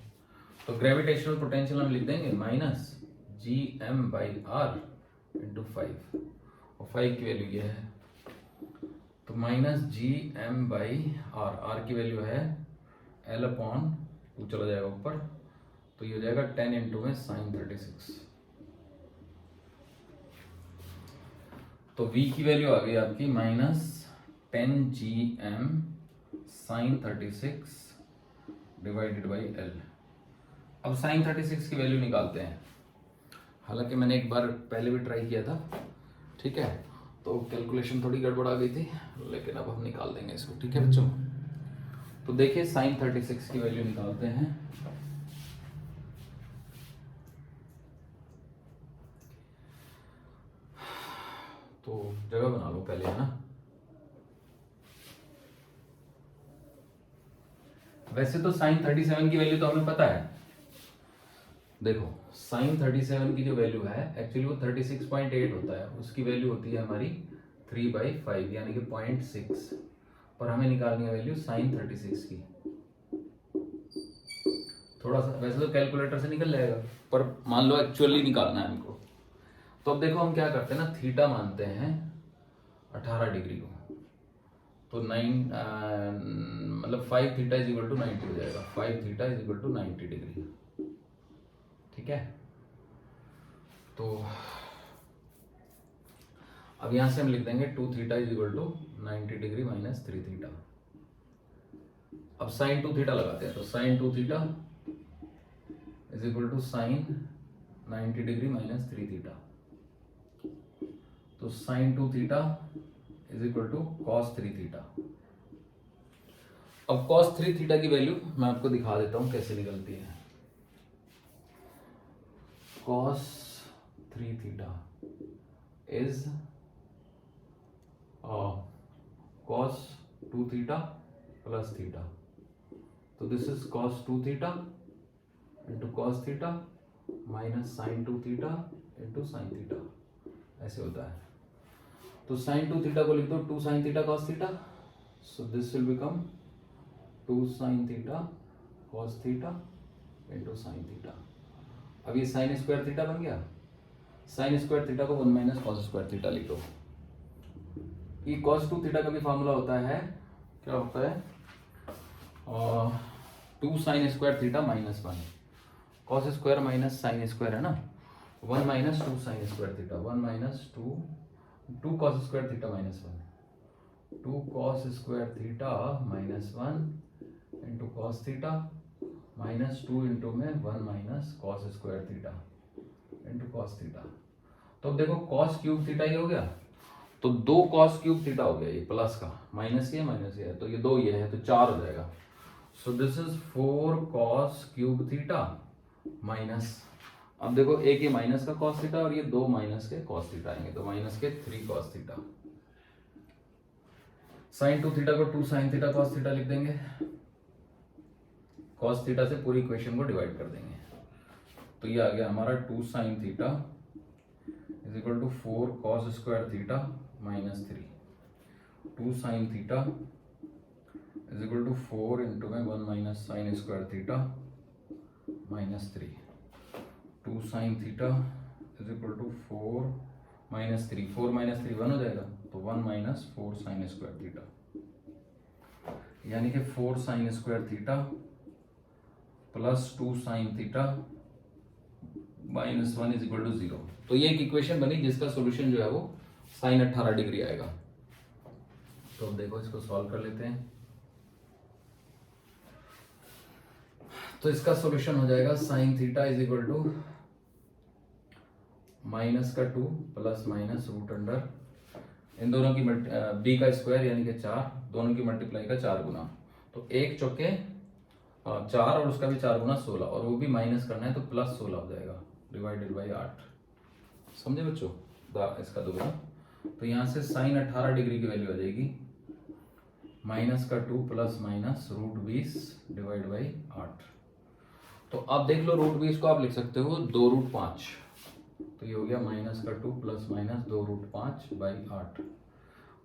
तो ग्रेविटेशनल पोटेंशियल हम लिख देंगे minus G M by R into 5, और 5 की वैल्यू ये है, तो minus G M by R, R की वैल्यू है L/2 चला जाएगा ऊपर, तो ये हो जाएगा 10 इंटू में साइन 36। तो V की वैल्यू आ गई आपकी minus 10 G M sine 36 divided by L। अब साइन 36 की वैल्यू निकालते हैं। हालांकि मैंने एक बार पहले भी ट्राई किया था, ठीक है, तो कैलकुलेशन थोड़ी गड़बड़ा गई थी, लेकिन अब हम निकाल देंगे इसको। ठीक है बच्चों, तो देखिए साइन 36 की वैल्यू निकालते हैं। तो जगह बना लो पहले, है ना। वैसे तो साइन 37 की वैल्यू तो हमें पता है। देखो साइन 37 की जो वैल्यू है एक्चुअली वो 36.8 होता है, उसकी वैल्यू होती है हमारी 3/5 यानी कि 0.6, पर हमें निकालनी है वैल्यू साइन 36 की। थोड़ा सा वैसे तो कैलकुलेटर से निकल जाएगा, पर मान लो एक्चुअली निकालना है हमको। तो अब देखो हम क्या करते हैं ना, थीटा मानते हैं 18 डिग्री को, तो 5 थीटा इज इक्वल टू 90 हो जाएगा। 5 theta is equal to 90 degree. ठीक है, तो अब यहां से हम लिख देंगे 2 theta is equal to 90 degree minus 3 theta. अब साइन 2 थीटा लगाते हैं, तो sine 2 theta is equal to sine 90 degree minus 3 theta. तो sine 2 theta is equal to cos 3 theta. अब कॉस 3 थीटा की वैल्यू मैं आपको दिखा देता हूं कैसे निकलती है। Cos 3 theta is cos 2 theta plus theta. तो this is cos 2 theta into cos theta minus sine 2 theta into sine theta, ऐसे होता है। तो साइन 2 थीटा को लिख दो 2 sine theta cos theta, so this will become 2 sine theta cos theta into sine theta. अब ये साइन स्क्वायर थीटा बन गया। साइन स्क्वायर थीटा को 1 माइनस कॉस स्क्वायर थीटा लिख दो। ये कॉस 2 थीटा का भी फॉर्मूला होता है, क्या होता है, 2 sign square theta minus 1 cos square minus sine square है ना, 1 minus 2 sign square theta, 1 minus 2 cos square theta minus 1, 2 cos square theta minus 1 into cos theta minus 2 into में 1 minus cos square theta into cos theta. तो अब देखो cos cube theta ये हो गया, तो 2 कॉस क्यूब थीटा हो गया, ये प्लस का, माइनस ये है, तो ये 2 ये है, तो 4 हो जाएगा। सो this is 4 cos cube theta minus, अब देखो एक ये माइनस का कॉस थीटा और ये 2 माइनस के कॉस थीटा आएंगे, तो माइनस के 3 कॉस थीटा। साइन 2 थीटा को 2 साइन थीटा कॉस थीटा लिख देंगे, कॉस थीटा से पूरी इक्वेशन को डिवाइड कर देंगे, तो ये आ गया हमारा 2 sine theta is equal to 4 cos square theta minus 3, 2 sine theta is equal to 4 into में 1 minus sine square theta minus 3, 2 sine theta is equal to 4 minus 3, 4 minus 3 1 हो जाएगा, तो 1 माइनस 4 साइन स्क्वायर थीटा, यानी कि 4 sine square theta plus 2 sine theta minus 1 is equal to 0। तो ये एक equation बनी जिसका सॉल्यूशन जो है वो साइन 18 डिग्री आएगा। तो अब देखो इसको सॉल्व कर लेते हैं। तो इसका सॉल्यूशन हो जाएगा sine theta is equal to minus का 2 प्लस माइनस रूट अंडर इन दोनों की b का स्क्वायर यानी कि 4, दोनों की मल्टीप्लाई का 4 गुना, तो 1 चौके 4 और उसका भी 4 गुना 16, और वो भी माइनस करना है तो प्लस 16 हो जाएगा डिवाइडेड बाई 8। समझे बच्चों, इसका दोगुना, तो यहाँ से साइन 18 डिग्री की वैल्यू आ जाएगी माइनस का 2 plus minus root 20 divide by 8। तो अब देख लो रूट 20 को आप लिख सकते हो 2 रूट 5, तो ये हो गया माइनस का 2 प्लस माइनस 2 रूट 5 बाई 8।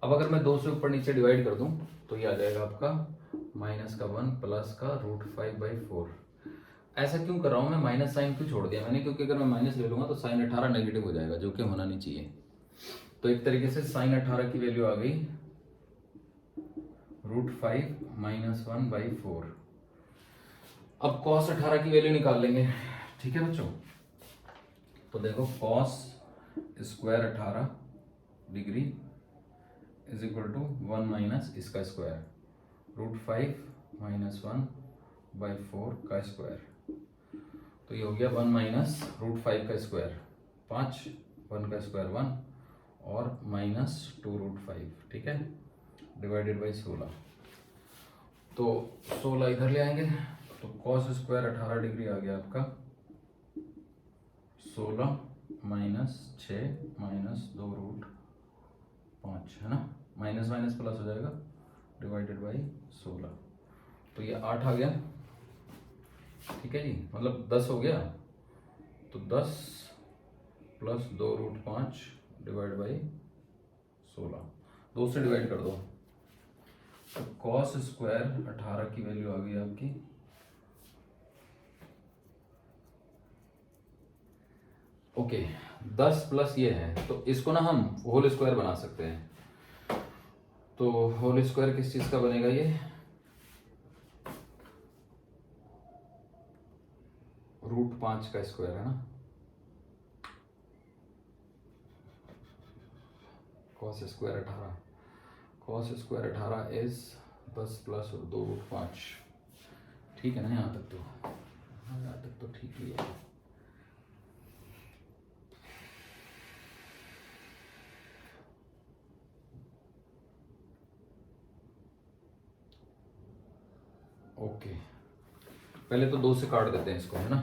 अब अगर मैं 2 से ऊपर नीचे डिवाइड कर दूं तो ये आ जाएगा आपका माइनस का 1 प्लस का रूट 5 बाई 4। ऐसा क्यों कर रहा हूं मैं, माइनस साइन क्यों छोड़ दिया मैंने, क्योंकि अगर मैं माइनस ले लूंगा तो साइन 18 नेगेटिव हो जाएगा, जो कि होना नहीं चाहिए। तो एक तरीके से साइन 18 की वैल्यू आ गई रूट 5 माइनस 1 बाई 4। अब कॉस 18 की वैल्यू निकाल लेंगे, ठीक है बच्चों। तो देखो cos square 18 degree is equal to 1 minus इसका स्क्वायर रूट 5 माइनस 1 बाई 4 का स्क्वायर। तो ये हो गया 1 माइनस रूट 5 का स्क्वायर 5, 1 का स्क्वायर 1 और माइनस 2 रूट 5, ठीक है, डिवाइडेड बाई 16। तो 16 इधर ले आएंगे तो कॉस स्क्वायर 18 डिग्री आ गया आपका 16 माइनस 6 माइनस 2 रूट 5, है ना, माइनस माइनस प्लस हो जाएगा डिवाइडेड बाई 16। तो ये 8 आ गया, ठीक है जी, मतलब 10 हो गया। तो 10 प्लस 2 रूट 5 डिवाइड बाई 16, 2 से डिवाइड कर दो। तो कॉस स्क्वायर 18 की वैल्यू आ गई आपकी ओके 10 प्लस ये है, तो इसको ना हम होल स्क्वायर बना सकते हैं। तो होल स्क्वायर किस चीज का बनेगा, ये रूट 5 का स्क्वायर, है ना, cos square 18, cos square 18 is 10 plus 2 root 5, ठीक है ना, यहाँ तक तो ठीक ही है। ओके पहले तो 2 से काट देते हैं इसको, है ना,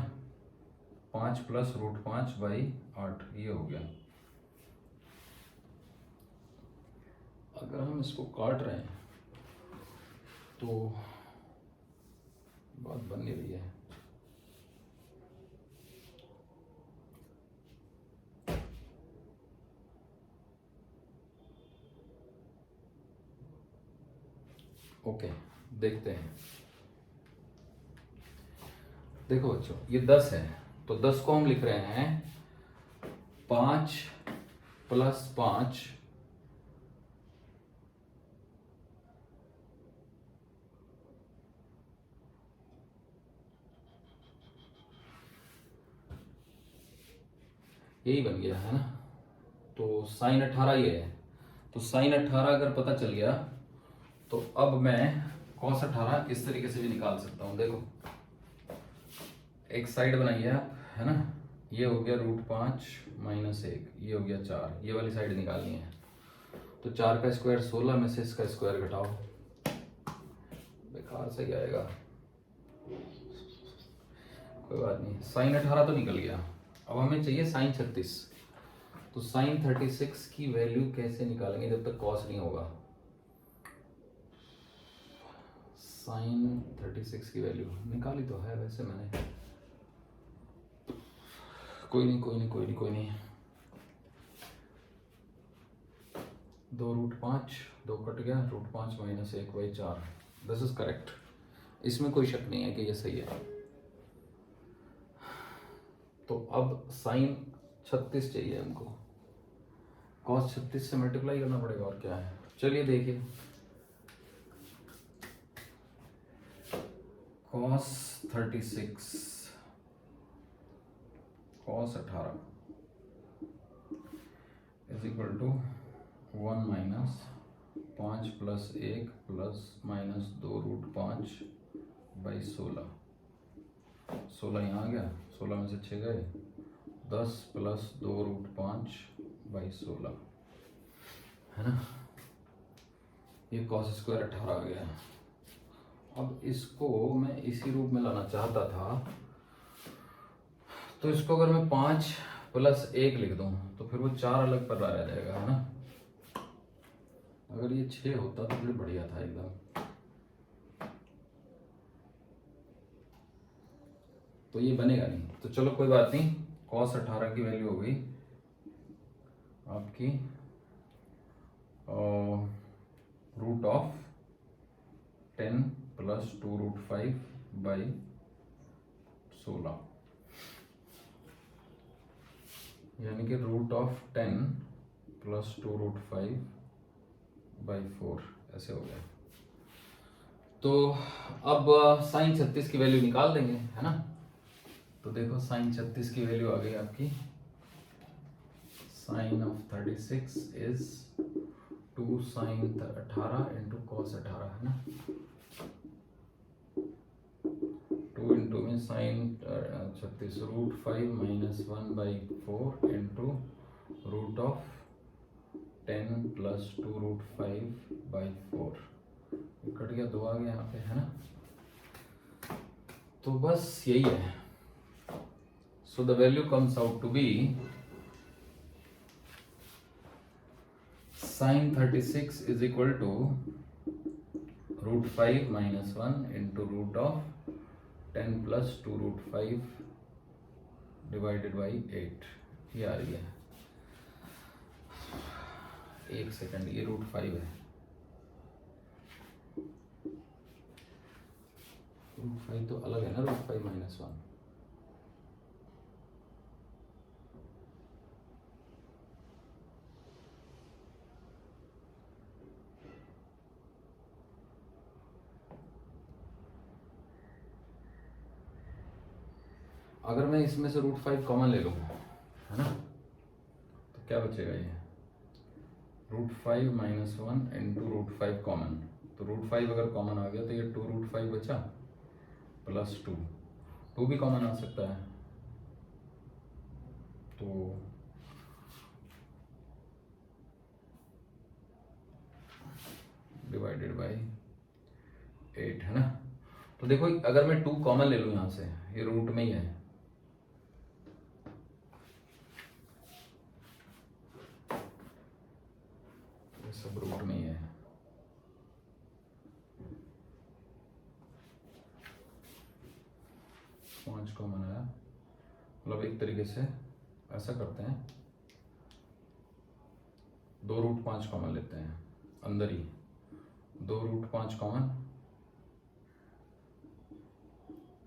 5 प्लस रूट 5 बाई 8 ये हो गया। अगर हम इसको काट रहे हैं तो बात बन नहीं रही है। ओके देखते हैं। देखो बच्चों ये 10 है, तो 10 को हम लिख रहे हैं 5 प्लस 5 यही बन गया, है ना। तो साइन 18 ये है, तो साइन 18 अगर पता चल गया तो अब मैं कॉस 18 इस तरीके से भी निकाल सकता हूं। देखो एक साइड बनाइए आप, है ना, ये हो गया रूट 5 माइनस 1, ये हो गया 4, ये वाली साइड निकालनी है। तो 4 का स्क्वायर 16 में से इसका स्क्वायर घटाओ, बेकार से ही आएगा, कोई बात नहीं। साइन 18 तो निकल गया, अब हमें चाहिए साइन 36। तो साइन 36 की वैल्यू कैसे निकालेंगे जब तक कॉस नहीं होगा। साइन 36 की वैल्यू निकाली तो है वैसे मैंने, कोई नहीं। 2 रूट 5, 2 कट गया, root 5 minus 1 by 4, this is correct, इसमें कोई शक नहीं है कि ये सही है। तो अब साइन 36 चाहिए हमको, कॉस 36 से मल्टीप्लाई करना पड़ेगा और क्या है। चलिए देखिए, cos 36 cos 18 is equal to 1 minus 5 plus 1 plus minus 2 root 5 by 16, 16 यहाँ आ गया, 16 में से 6 गए, 10 प्लस 2 रूट 5 बाई 16, है ना, ये कॉस स्क्वायर 18 आ गया। अब इसको मैं इसी रूप में लाना चाहता था, तो इसको अगर मैं 5 प्लस 1 लिख दूं तो फिर वो 4 अलग पर लाया जाएगा, है ना। अगर ये 6 होता तो फिर बढ़िया था एकदम। तो ये बनेगा नहीं, तो चलो कोई बात नहीं। कॉस 18 की वैल्यू हो गई आपकी root of 10 plus 2 root 5 by 16, यानी कि root of 10 plus 2 root 5 by 4, ऐसे हो गया। तो अब साइन 36 की वैल्यू निकाल देंगे, है ना। तो देखो साइन 36 की वैल्यू आ गई आपकी, sine of 36 is 2 sine 18 into cos 18, है ना, 2 2 इंटू में साइन 36 √5 - 1/4 इंटू √10 + 2 √5/4 कट गया, 2 आ गया यहाँ पे, है ना। तो बस यही है। So the value comes out to be sin 36 is equal to √5 - 1 into √10 + 2 √5 divided by 8। ये आ रही है, एक सेकंड, ये √5 है, √5 तो अलग है ना, √5 - 1। अगर मैं इसमें से √5 कॉमन ले लूँ, है ना, तो क्या बचेगा, ये √5 - 1 इंटू √5 कॉमन, तो √5 अगर कॉमन आ गया तो ये 2 √5 बचा प्लस 2 भी कॉमन आ सकता है, तो डिवाइडेड बाई 8, है ना। तो देखो अगर मैं 2 कॉमन ले लूँ यहाँ से, ये रूट में ही है, ये सब रूट में ही है, पांच कॉमन आया, मतलब एक तरीके से ऐसा करते हैं, 2 √5 कॉमन लेते हैं अंदर ही, 2 √5 कॉमन,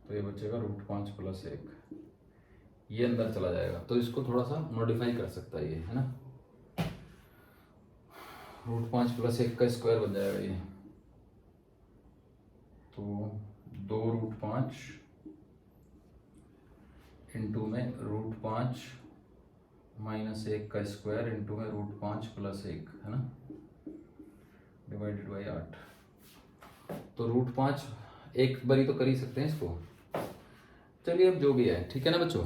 तो ये बचेगा √5 + 1, ये अंदर चला जाएगा, तो इसको थोड़ा सा मॉडिफाई कर सकता है ये, है ना। √5 + 1 का स्क्वायर बन जाएगा ये, तो 2 √5 इंटू में √5 - 1 का स्क्वायर इंटू में √5 + 1, है ना, डिवाइडेड बाई 8। तो √5 एक बारी तो कर ही सकते हैं इसको, चलिए अब जो भी है, ठीक है ना बच्चों।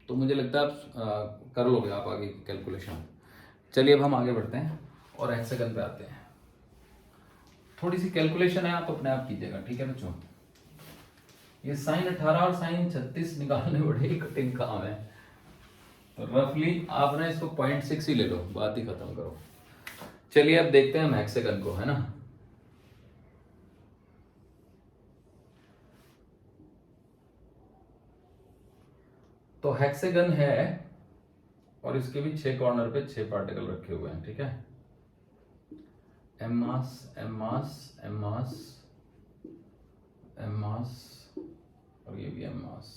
तो मुझे लगता है आप कर लोगे आप आगे की कैलकुलेशन। चलिए अब हम आगे बढ़ते हैं और हेक्सागन पे आते हैं। थोड़ी सी कैलकुलेशन है, आप अपने आप कीजिएगा, ठीक है बच्चों। ये sin 18 और sin 36 निकालने बड़े ही कठिन काम है, तो रफली आप ना इसको 0.6 ही ले लो, बात ही खत्म करो। चलिए अब देखते हैं हम हेक्सागन को, है ना। तो हेक्सागन है और इसके भी 6 कॉर्नर पे 6 पार्टिकल रखे हुए हैं, ठीक है। m मास m मास m मास m मास और ये भी m मास।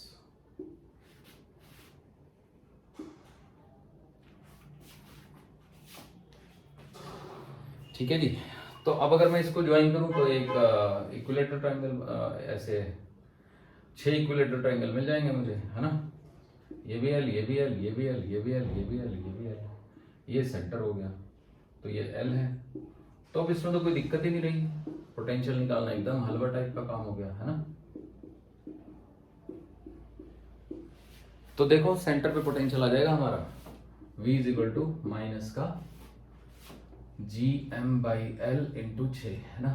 ठीक है जी। तो अब अगर मैं इसको ज्वाइन करूं तो एक इक्विलेटरल ट्रायंगल, ऐसे 6 इक्विलेटरल ट्रायंगल मिल जाएंगे मुझे, है ना। ये भी L, ये भी L, ये भी L, ये भी L, ये भी L, ये भी L, ये सेंटर हो गया, तो ये L है। तो अब इसमें तो कोई दिक्कत ही नहीं रही, पोटेंशियल निकालना एकदम हलवा टाइप का काम हो गया, है ना। तो देखो सेंटर पे पोटेंशियल आ जाएगा हमारा V = माइनस का Gm/L × 6, है ना।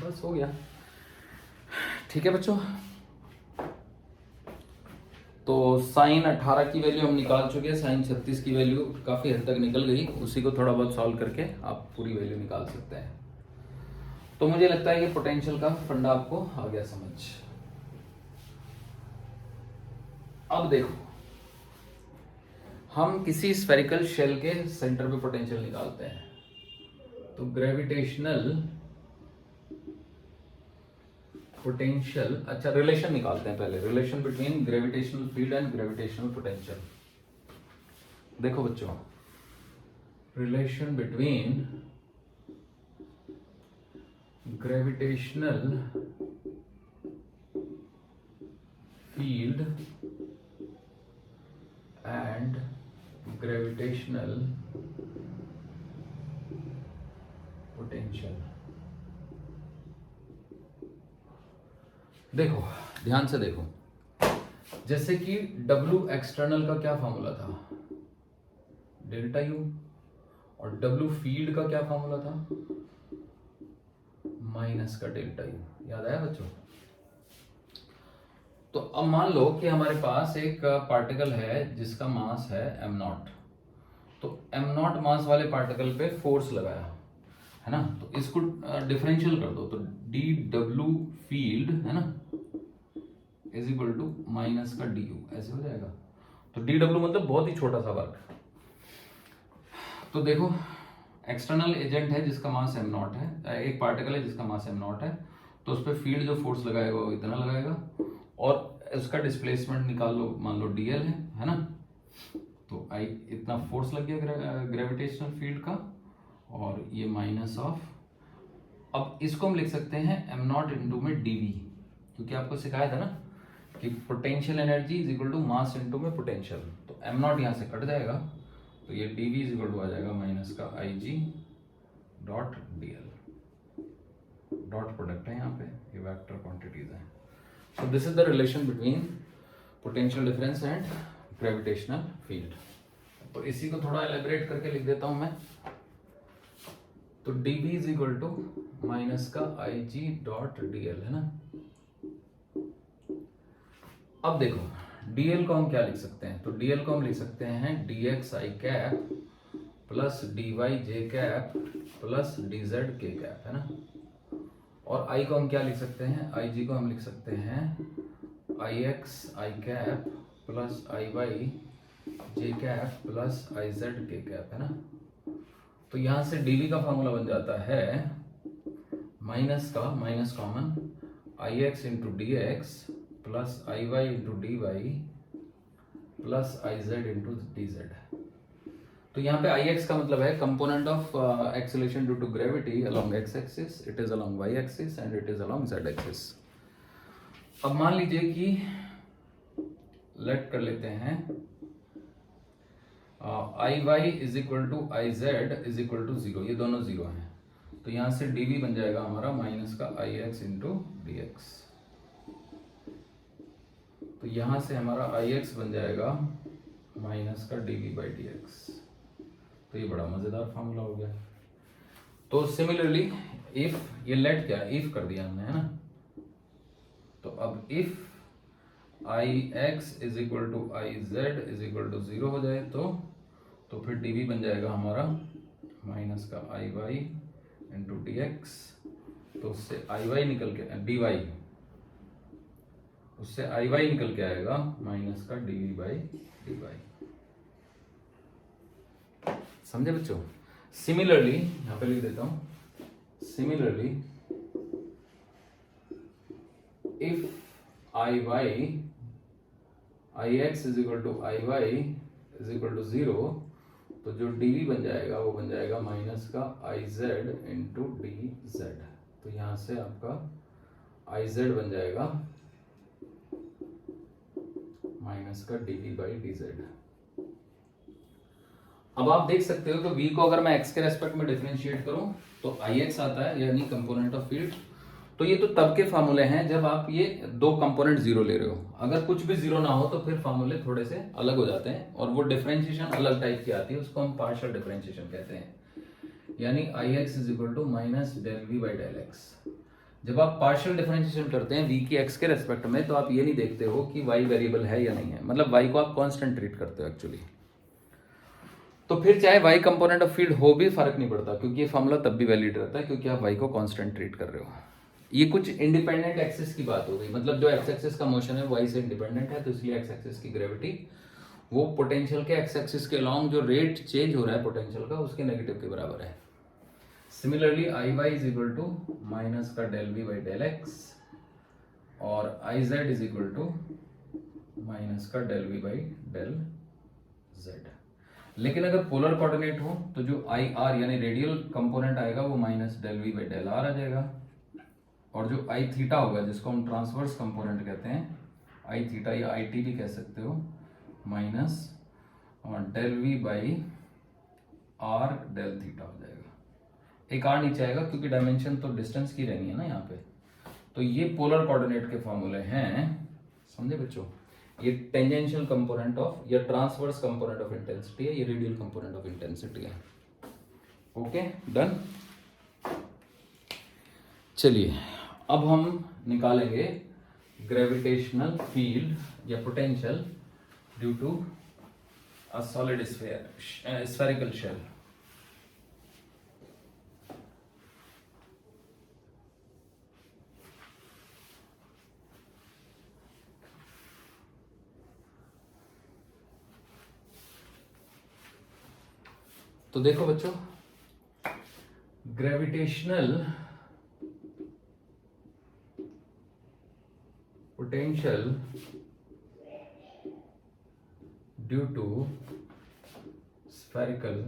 बस हो गया, ठीक है बच्चों। तो sin 18 की वैल्यू हम निकाल चुके हैं, sin 36 की वैल्यू काफ़ी हद तक निकल गई, उसी को थोड़ा बहुत सॉल्व करके आप पूरी वैल्यू निकाल सकते हैं। तो मुझे लगता है कि पोटेंशियल का फंडा आपको आ गया समझ। अब देखो, हम किसी स्फेरिकल शेल के सेंटर पे पोटेंशियल निकालते हैं, तो ग्रेविटेशनल पोटेंशियल, अच्छा रिलेशन निकालते हैं पहले, relation between gravitational field and gravitational potential. देखो बच्चों, relation between gravitational field and gravitational potential. देखो ध्यान से देखो, जैसे कि W एक्सटर्नल का क्या फॉर्मूला था, डेल्टा यू, और W फील्ड का क्या फॉर्मूला था, माइनस का डेल्टा यू। याद आया बच्चों? तो अब मान लो कि हमारे पास एक पार्टिकल है जिसका मास है m0, तो m0 मास वाले पार्टिकल पे फोर्स लगाया है ना, तो इसको डिफरेंशियल कर दो, तो dw फील्ड है ना इज इक्वल टू माइनस का du, ऐसे हो जाएगा। तो dw मतलब बहुत ही छोटा सा वर्क। तो देखो एक्सटर्नल एजेंट है जिसका मास m0 है, एक पार्टिकल है जिसका मास m0 है, तो उस पर फील्ड जो फोर्स लगाएगा वो इतना लगाएगा, और उसका डिस्प्लेसमेंट निकाल लो, मान लो dl है ना, तो आई इतना फोर्स लग गया ग्रेविटेशनल फील्ड का, और ये माइनस ऑफ, अब इसको हम लिख सकते हैं m0 इंटू में dv, क्योंकि आपको सिखाया था ना कि potential energy is equal to mass into में पोटेंशियल, तो m0 यहाँ से कट जाएगा, तो ये dv इज इक्वल टू आ जाएगा माइनस का ig dot dl, dot product है यहाँ पे, ये वेक्टर क्वांटिटीज है। So this is the relation between potential difference and gravitational field. तो इसी को थोड़ा एलेबरेट करके लिख देता हूं मैं, तो dv is equal to minus का ig डॉट dl है ना। अब देखो dl को हम क्या लिख सकते हैं, तो dl को हम लिख सकते हैं dx i cap plus dy j cap plus dz k cap है ना, और i को हम क्या लिख सकते हैं, ig को हम लिख सकते हैं ix i cap plus iy j cap plus iz k cap है ना। तो यहां से dv का फॉर्मूला बन जाता है माइनस का minus common ix into D X plus iy into D Y plus iz into D Z. तो यहाँ पे ix का मतलब है component of acceleration due to gravity along x axis, it is along y axis and it is along z axis. अब मान लीजिए कि लेट कर लेते हैं iy is equal to iz is equal to 0, ये दोनों 0 हैं, तो यहाँ से dv बन जाएगा हमारा माइनस का ix इंटू डी एक्स, तो यहाँ से हमारा ix बन जाएगा माइनस का dv बाई डी एक्स। तो ये बड़ा मजेदार फॉर्मूला हो गया। तो सिमिलरली इफ, ये लेट क्या इफ कर दिया हमने है ना, तो अब if ix is equal to iz is equal to 0 हो जाए तो फिर dv बन जाएगा हमारा माइनस का iy इंटू डी एक्स, तो उससे iy निकल के dy, उससे iy निकल के आएगा माइनस का dv बाई dy। समझे बच्चों? सिमिलरली यहां पे लिख देता हूं, similarly if ix is equal to iy is equal to 0, तो जो dv बन जाएगा वो बन जाएगा माइनस का iz इंटू डी जेड, तो यहां से आपका iz बन जाएगा माइनस का dv बाई डी जेड। अब आप देख सकते हो कि v को अगर मैं x के रेस्पेक्ट में डिफरेंशिएट करूं तो ix आता है, यानी कंपोनेंट ऑफ फील्ड। तो ये तो तब के फार्मूले हैं जब आप ये दो कंपोनेंट जीरो ले रहे हो, अगर कुछ भी जीरो ना हो तो फिर फार्मूले थोड़े से अलग हो जाते हैं और वो डिफरेंशिएशन अलग टाइप की आती है, उसको हम पार्शियल डिफरेंशिएशन कहते हैं, यानी ix is equal to minus del V by del X. जब आप पार्शियल डिफरेंशिएशन करते हैं v की x के रेस्पेक्ट में, तो आप ये नहीं देखते हो कि y वेरिएबल है या नहीं है, मतलब y को आप कांस्टेंट ट्रीट करते हो एक्चुअली। तो फिर चाहे y कंपोनेंट ऑफ फील्ड हो भी फर्क नहीं पड़ता, क्योंकि ये फॉर्मूला तब भी वैलिड रहता है क्योंकि आप y को कांस्टेंट ट्रीट कर रहे हो। ये कुछ इंडिपेंडेंट एक्सिस की बात हो गई, मतलब जो एक्स एक्सिस का मोशन है y से इंडिपेंडेंट है, तो इसलिए एक्स एक्सिस की ग्रेविटी वो पोटेंशियल के एक्स एक्सिस के अलॉन्ग जो रेट चेंज हो रहा है पोटेंशियल का उसके नेगेटिव के बराबर है। Similarly iy is equal to minus का del V by del X और iz is equal to minus का del V by del z। लेकिन अगर पोलर कोऑर्डिनेट हो तो जो आई आर यानी रेडियल कंपोनेंट आएगा वो minus del V by del R आ जाएगा, और जो आई थीटा होगा जिसको हम ट्रांसवर्स कंपोनेंट कहते हैं, आई थीटा या आई टी भी कह सकते हो, minus del V by R del theta हो जाएगा। एक आर नीचे आएगा क्योंकि डायमेंशन तो डिस्टेंस की रहनी है ना यहाँ पे, तो ये पोलर कोऑर्डिनेट के फॉर्मूले हैं, समझे बच्चों। ये टेंजेंशियल कंपोनेंट ऑफ या ट्रांसवर्स कंपोनेंट ऑफ इंटेंसिटी है, ये रेडियल कंपोनेंट ऑफ इंटेंसिटी है। Okay done. चलिए अब हम निकालेंगे ग्रेविटेशनल फील्ड या potential due to a solid spherical shell. तो देखो बच्चों, gravitational potential due to spherical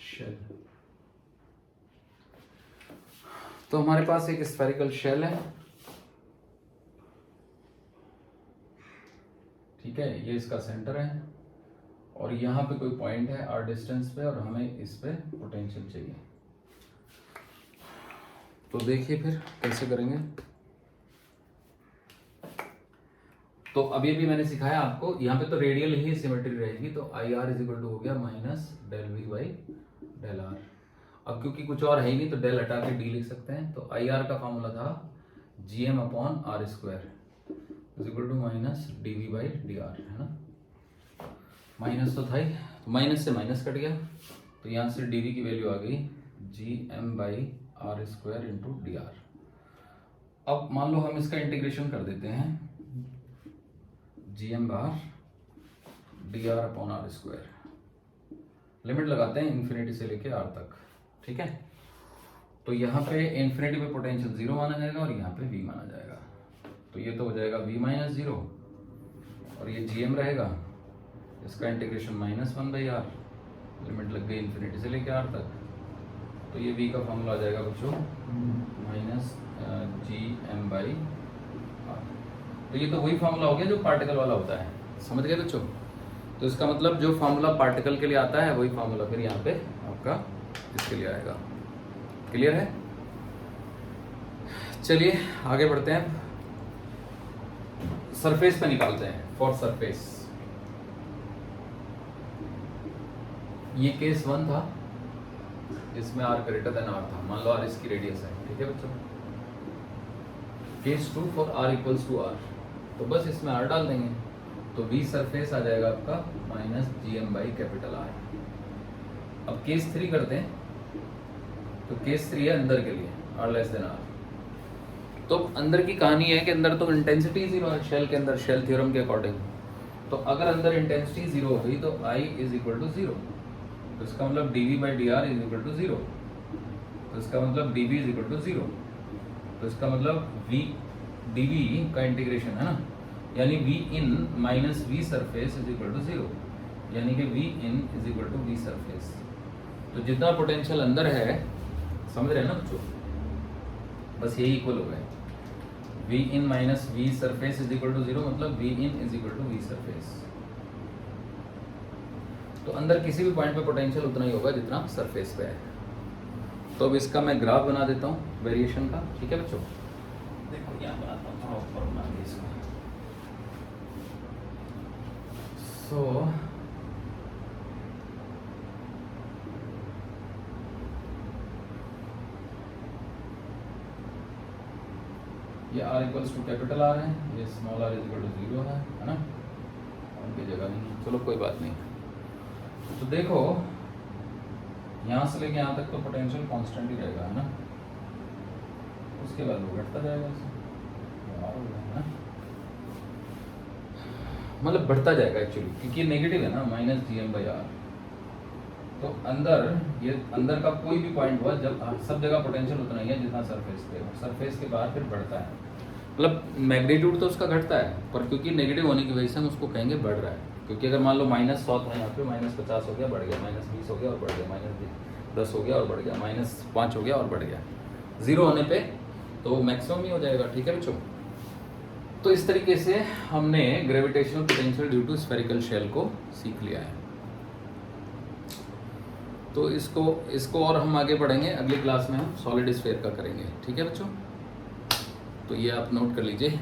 shell. तो हमारे पास एक स्फेरिकल शेल है, ठीक है, ये इसका सेंटर है और यहाँ पे कोई पॉइंट है r डिस्टेंस पे और हमें इस पे पोटेंशियल चाहिए। तो देखिए फिर कैसे करेंगे। तो अभी भी मैंने सिखाया आपको, यहाँ पे तो रेडियल ही सिमेट्री रहेगी, तो I R is equal to हो गया minus del V by del R. अब क्योंकि कुछ और है ही नहीं तो डेल हटा के डी लिख सकते हैं। तो आई आर का फॉर्मूला था G M upon R square is equal to minus D V by D R, है ना। माइनस तो था ही, तो माइनस से माइनस कट गया, तो यहाँ से डी वी की वैल्यू आ गई G M by R square into D R. अब मान लो हम इसका इंटीग्रेशन कर देते हैं, जी एम बार D R upon R square, limit लगाते हैं इन्फिनिटी से लेके आर तक, ठीक है। तो यहाँ पे इन्फिनिटी पे पोटेंशियल जीरो माना जाएगा और यहाँ पे वी माना जाएगा, तो ये तो हो जाएगा v माइनस जीरो और ये जी एम रहेगा, इसका integration minus one by R, limit लग गई इन्फिनिटी से लेके आर तक, तो ये v का फॉर्मूला आ जाएगा बच्चों minus G M by R. तो ये तो वही फॉर्मूला हो गया जो पार्टिकल वाला होता है, समझ गए बच्चों। तो इसका मतलब जो फॉर्मूला पार्टिकल के लिए आता है वही फॉर्मूला फिर यहाँ पे आपका इसके लिए आएगा। क्लियर है। चलिए आगे बढ़ते हैं, सरफेस पे निकालते हैं। फॉर सरफेस ये केस वन था, इसमें आर ग्रेटर देन आर था, मान लो आर इसकी रेडियस है, ठीक है बच्चों। Case two for R equals two R, तो बस इसमें आर डाल देंगे, तो वी सरफेस आ जाएगा आपका minus G M by capital R. अब केस थ्री करते हैं, तो केस थ्री है अंदर के लिए आर लेस देन आर। तो अंदर की कहानी है कि अंदर तो इंटेंसिटी जीरो है शेल के अंदर, शेल थ्योरम के अकॉर्डिंग। तो अगर अंदर इंटेंसिटी जीरो हो गई तो I is equal to zero, तो इसका मतलब D V by D R is equal to zero, तो इसका मतलब D V is equal to zero, तो इसका मतलब वी डी वी का इंटीग्रेशन है ना, यानी V in minus V surface is equal to zero, यानी कि V in is equal to V surface. तो जितना पोटेंशियल अंदर है, समझ रहे हैं ना बच्चों, बस यही इक्वल हो गए। V in minus V surface is equal to zero, मतलब V in is equal to V surface. तो अंदर किसी भी पॉइंट पे पोटेंशियल उतना ही होगा जितना सरफेस पे है। तो अब इसका मैं ग्राफ बना देता हूँ वेरिएशन का, ठीक है बच्चों। देखो यहाँ बनाता हूँ, थोड़ा ऊपर बना दिया इसको। सो ये r equals to capital R है, ये small r is equal to zero है ना, उनकी जगह नहीं, चलो कोई बात नहीं। तो देखो यहाँ से लेके यहाँ तक तो पोटेंशियल कांस्टेंट ही रहेगा, है ना, उसके बाद वो घटता जाएगा, मतलब बढ़ता जाएगा एक्चुअली, क्योंकि नेगेटिव है ना, minus G M by R. तो अंदर ये अंदर का कोई भी पॉइंट हुआ, जब सब जगह पोटेंशियल उतना ही है जितना सरफेस पे, सरफेस के बाद फिर बढ़ता है, मतलब मैग्नीट्यूड तो उसका घटता है, पर क्योंकि नेगेटिव होने की वजह से हम उसको कहेंगे बढ़ रहा है। क्योंकि अगर मान लो माइनस 100 था यहाँ पे, माइनस 50 हो गया बढ़ गया, माइनस 20 हो गया और बढ़ गया, माइनस 10 हो गया और बढ़ गया, माइनस 5 हो गया और बढ़ गया, जीरो होने पे तो मैक्सिमम ही हो जाएगा, ठीक है बच्चों। तो इस तरीके से हमने gravitational potential due to spherical shell को सीख लिया है। तो इसको और हम आगे बढ़ेंगे, अगली क्लास में हम सॉलिड स्फीयर का करेंगे। ठीक है बच्चों, तो ये आप नोट कर लीजिए।